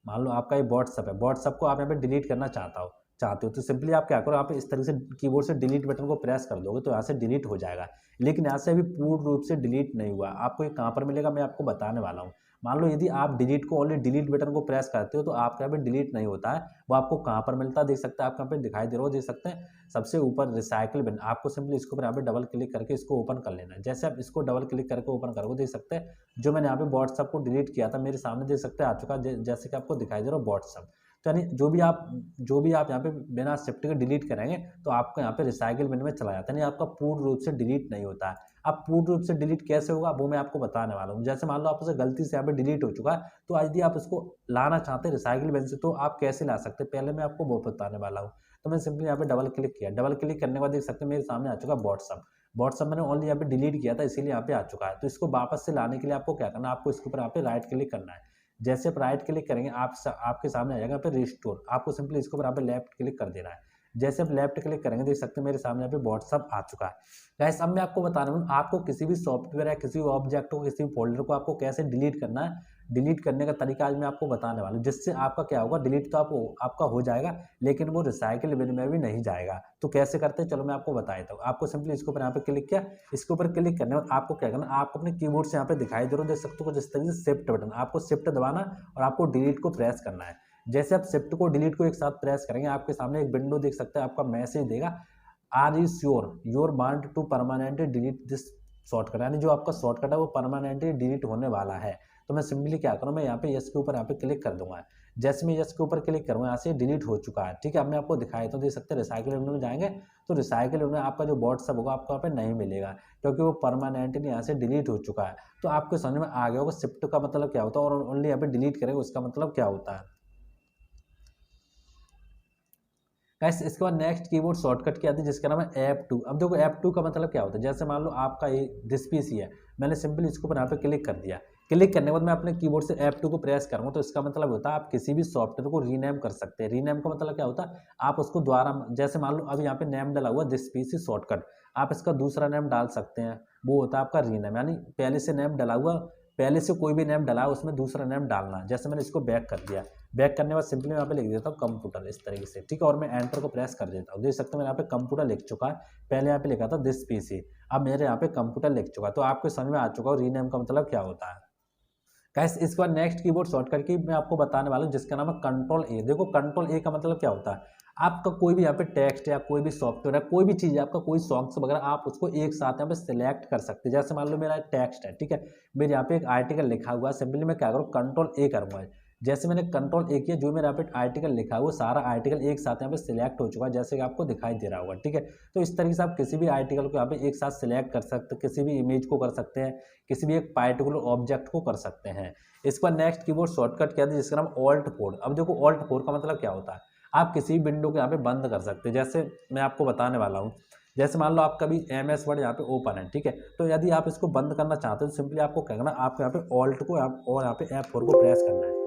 मान लो आपका ये व्हाट्सअप है, व्हाट्सअप को आप यहाँ पे डिलीट करना चाहते हो, तो सिंपली आप क्या करो, आप इस तरीके से कीबोर्ड से डिलीट बटन को प्रेस कर दोगे तो यहाँ से डिलीट हो जाएगा। लेकिन यहाँ से अभी पूर्ण रूप से डिलीट नहीं हुआ। आपको ये कहाँ पर मिलेगा, मैं आपको बताने वाला हूँ। मान लो यदि आप डिलीट को ओनली डिलीट बटन को प्रेस करते हो तो आपका यहाँ पे डिलीट नहीं होता है। वो आपको कहाँ पर मिलता है, देख सकते हैं, आप यहाँ पे दिखाई दे रहा हो, देख सकते हैं सबसे ऊपर रिसाइकिल बिन। आपको सिंपली इसके ऊपर यहाँ पे डबल क्लिक करके इसको ओपन कर लेना है। जैसे आप इसको डबल क्लिक करके ओपन करोगे, देख सकते हैं जो मैंने यहाँ पे व्हाट्सअप को डिलीट किया था मेरे सामने देख सकते हैं आ चुका है, जैसे कि आपको दिखाई दे रहा हो व्हाट्सअप। तो यानी जो भी आप यहाँ पे बिना शिफ्ट के डिलीट करेंगे तो आपको यहाँ पे रिसाइकिल बिन में चला जाता है, यानी आपका पूर्ण रूप से डिलीट नहीं होता है। अब पूर्ण रूप से डिलीट कैसे होगा वो मैं आपको बताने वाला हूँ। जैसे मान लो आपसे गलती से यहाँ पे डिलीट हो चुका है, तो यदि आप इसको लाना चाहते हैं रिसाइकिल बिन से, तो आप कैसे ला सकते हैं, पहले मैं आपको वो बताने वाला हूँ। तो मैं सिंपली यहाँ पे डबल क्लिक किया, डबल क्लिक करने के बाद देख सकते हैं मेरे सामने आ चुका व्हाट्सअप मैंने ओनली यहाँ पे डिलीट किया था, इसीलिए यहाँ पे आ चुका है। तो इसको वापस से लाने के लिए आपको क्या करना है, आपको इसके ऊपर यहाँ पे राइट क्लिक करना है। जैसे आप राइट क्लिक करेंगे आपके सामने आ जाएगा यहाँ पे रिस्टोर। आपको सिंपली इसके ऊपर यहाँ पे लेफ्ट क्लिक कर देना है। जैसे आप लेफ्ट क्लिक करेंगे देख सकते हैं मेरे सामने यहाँ पे व्हाट्सअप आ चुका है। गाइस अब मैं आपको बता रहा हूँ आपको किसी भी सॉफ्टवेयर या किसी भी ऑब्जेक्ट को, किसी भी फोल्डर को आपको कैसे डिलीट करना है। डिलीट करने का तरीका आज मैं आपको बताने वाला हूँ, जिससे आपका क्या होगा, डिलीट तो आपका हो जाएगा लेकिन वो रिसाइकिल बिन में भी नहीं जाएगा। तो कैसे करते हैं चलो मैं आपको बता देता हूँ। आपको सिंपली इसके ऊपर यहाँ पे क्लिक किया, इसके ऊपर क्लिक करने के बाद आपको क्या करना, आपको अपने कीबोर्ड से यहाँ पे दिखाई दे रहा देख सकते हो जिस तरीके से शिफ्ट बटन, आपको शिफ्ट दबाना और आपको डिलीट को प्रेस करना है। जैसे आप शिफ्ट को डिलीट को एक साथ प्रेस करेंगे, आपके सामने एक विंडो देख सकते हैं, आपका मैसेज देगा, are you sure your want to permanently delete this shortcut, यानी जो आपका शॉर्टकट है वो परमानेंटली डिलीट होने वाला है। तो मैं सिंपली क्या करूँ, मैं यहाँ पे यस के ऊपर यहाँ पे क्लिक कर दूंगा। जैसे मैं यस के ऊपर क्लिक करूँगा यहाँ से डिलीट हो चुका है, ठीक है। अब मैं आपको दिखाई तो देख सकते हैं रिसाइकिल विंडो में जाएंगे तो रिसाइकिल विंडो में आपका जो व्हाट्सअप होगा आपको यहाँ पे नहीं मिलेगा, क्योंकि वो परमानेंटली यहाँ से डिलीट हो चुका है। तो आपको समझ में आ गया होगा शिफ्ट का मतलब क्या होता है और ओनली यहाँ पे डिलीट करेंगे उसका मतलब क्या होता है। गाइस इसके बाद नेक्स्ट कीबोर्ड शॉर्टकट क्या आती है जिसका नाम है F2। अब देखो F2 का मतलब क्या होता है, जैसे मान लो आपका ये दिस पीसी है, मैंने सिंपली इसके ऊपर यहाँ पे क्लिक कर दिया। क्लिक करने के बाद मैं अपने कीबोर्ड से F2 को प्रेस करूँगा तो इसका मतलब होता है आप किसी भी सॉफ्टवेयर को रीनेम कर सकते हैं। रीनेम का मतलब क्या होता है, आप उसको दोबारा, जैसे मान लो अभी यहाँ पे नेम डाला हुआ दिस पीसी शॉर्टकट, आप इसका दूसरा नेम डाल सकते हैं, वो होता है आपका रीनेम, यानी पहले से नेम डला हुआ, पहले से कोई भी नेम डला उसमें दूसरा नेम डालना। जैसे मैंने इसको बैक कर दिया, बैक करने के बाद सिंपली यहाँ पे लिख देता हूँ कंप्यूटर इस तरीके से, ठीक है, और मैं एंटर को प्रेस कर देता हूँ। देख सकते हो मैंने यहाँ पे कंप्यूटर लिख चुका है, पहले यहाँ पे लिखा था दिस पीसी, अब मेरे यहाँ पे कंप्यूटर लिख चुका है। तो आपको समझ में आ चुका हो रीनेम का मतलब क्या होता है। गाइस इसके बाद नेक्स्ट कीबोर्ड शॉर्टकट की मैं आपको बताने वाला हूँ जिसका नाम है कंट्रोल ए। देखो कंट्रोल ए का मतलब क्या होता है, आपका कोई भी यहाँ पे टेक्स्ट या कोई भी सॉफ्टवेयर है, कोई भी चीज़ है, आपका कोई सॉन्ग्स वगैरह, आप उसको एक साथ यहाँ पे सिलेक्ट कर सकते हैं। जैसे मान लो मेरा टेक्स्ट है, ठीक है, मेरे यहाँ पे एक आर्टिकल लिखा हुआ है, सिंपली मैं क्या करूँ कंट्रोल ए करूँगा। जैसे मैंने कंट्रोल ए किया, जो मेरे यहाँ पे आर्टिकल लिखा है वो सारा आर्टिकल एक साथ यहाँ पे सिलेक्ट हो चुका है, जैसे कि आपको दिखाई दे रहा होगा, ठीक है। तो इस तरीके से आप किसी भी आर्टिकल को यहाँ पे एक साथ सिलेक्ट कर सकते हैं, किसी भी इमेज को कर सकते हैं, किसी भी एक पार्टिकुलर ऑब्जेक्ट को कर सकते हैं। इसके बाद नेक्स्ट कीबोर्ड शॉर्टकट क्या है जिसका नाम ऑल्ट 4। अब देखो ऑल्ट 4 का मतलब क्या होता है, आप किसी भी विंडो को यहाँ पे बंद कर सकते हैं। जैसे मैं आपको बताने वाला हूँ, जैसे मान लो आपका भी MS वर्ड यहाँ पे ओपन है, ठीक है, तो यदि आप इसको बंद करना चाहते हो तो सिंपली आपको क्या करना है, आपको यहाँ पे ऑल्ट को और यहाँ पे F4 को प्रेस करना है।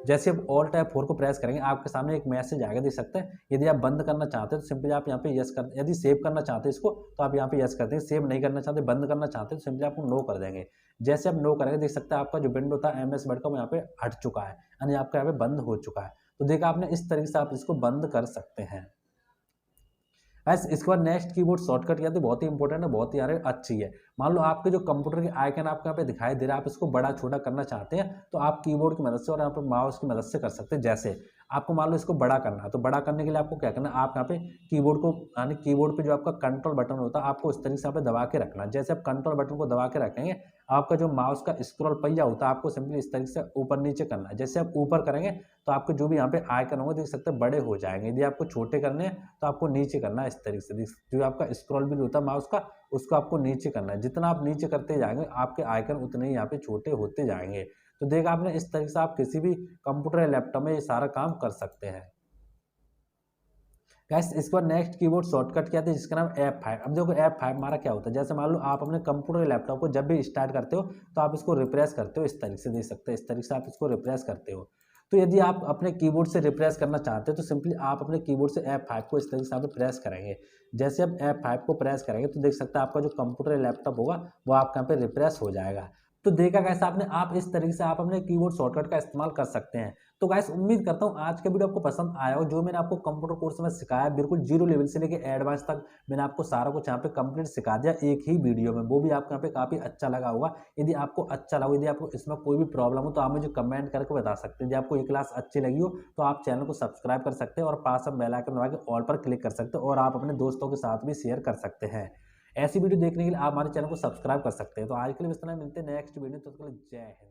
जैसे आप ऑल्ट F4 को प्रेस करेंगे आपके सामने एक मैसेज आएगा, देख सकते हैं। यदि आप बंद करना चाहते हैं तो सिंपली आप यहाँ पे यस कर, यदि सेव करना चाहते हैं इसको तो आप यहाँ पे यस कर देंगे, सेव नहीं करना चाहते बंद करना चाहते हैं तो सिंपली आपको नो कर देंगे। जैसे आप नो करेंगे देख सकते हैं आपका जो विंडो था MS वर्ड का वो यहाँ पे हट चुका है, यानी आपका यहाँ पे बंद हो चुका है। तो देखा आपने, इस तरीके से आप इसको बंद कर सकते हैं। बस इसके बाद नेक्स्ट कीबोर्ड शॉर्टकट किया तो बहुत ही इंपॉर्टेंट है, बहुत ही यार अच्छी है। मान लो आपके जो कंप्यूटर के आइकन आपको यहाँ पे दिखाई दे रहा है, आप इसको बड़ा छोटा करना चाहते हैं तो आप कीबोर्ड की मदद से और यहाँ पे माउस की मदद से कर सकते हैं। जैसे आपको मान लो इसको बड़ा करना है तो बड़ा करने के लिए आपको क्या करना है, आप यहाँ पे कीबोर्ड को, यानी कीबोर्ड पे जो आपका कंट्रोल बटन होता है आपको इस तरीके से यहाँ पे दबा के रखना है। जैसे आप कंट्रोल बटन को दबा के रखेंगे, आपका जो माउस का स्क्रॉल पहिया होता है आपको सिंपली इस तरीके से ऊपर नीचे करना है। जैसे आप ऊपर करेंगे तो आपके जो भी यहाँ पे आइकन होंगे देख सकते हैं बड़े हो जाएंगे। यदि आपको छोटे करने हैं तो आपको नीचे करना है इस तरीके से, जो आपका स्क्रॉल व्हील होता है माउस का उसको आपको नीचे करना है। जितना आप नीचे करते जाएंगे आपके आइकन उतने ही यहाँ पे छोटे होते जाएंगे। तो देखा आपने, इस तरीके से आप किसी भी कंप्यूटर या लैपटॉप में ये सारा काम कर सकते हैं। गाइस इसके बाद नेक्स्ट कीबोर्ड शॉर्टकट क्या था जिसका नाम F5। अब देखो F5 हमारा क्या होता है, जैसे मान लो आप अपने कंप्यूटर या लैपटॉप को जब भी स्टार्ट करते हो तो आप इसको रिप्रेस करते हो इस तरीके से, देख सकते हैं इस तरीके से आप इसको रिप्रेस करते हो। तो यदि आप अपने कीबोर्ड से रिप्रेस करना चाहते हो तो सिंपली आप अपने कीबोर्ड से F5 को इस तरीके से आप प्रेस करेंगे। जैसे आप F5 को प्रेस करेंगे तो देख सकते हैं आपका जो कंप्यूटर या लैपटॉप होगा वो आपका यहाँ पे रिप्रेस हो जाएगा। तो देखा गाइस आपने, आप इस तरीके से आप अपने कीबोर्ड शॉर्टकट का इस्तेमाल कर सकते हैं। तो गाइस उम्मीद करता हूँ आज का वीडियो आपको पसंद आया हो। जो मैंने आपको कंप्यूटर कोर्स में सिखाया बिल्कुल जीरो लेवल से लेकर एडवांस तक मैंने आपको सारा कुछ यहाँ पे कंप्लीट सिखा दिया एक ही वीडियो में, वो भी आपको यहाँ पे काफ़ी अच्छा लगा होगा। यदि आपको अच्छा लगा, यदि आपको इसमें कोई भी प्रॉब्लम हो तो आप मुझे कमेंट करके बता सकते हैं। यदि आपको ये क्लास अच्छी लगी हो तो आप चैनल को सब्सक्राइब कर सकते हैं और पास में बेल आइकन दबा के ऑल पर क्लिक कर सकते हैं और आप अपने दोस्तों के साथ भी शेयर कर सकते हैं। ऐसी वीडियो देखने के लिए आप हमारे चैनल को सब्सक्राइब कर सकते हैं। तो आज के लिए इस तरह मिलते हैं नेक्स्ट वीडियो, तो जय हिंद।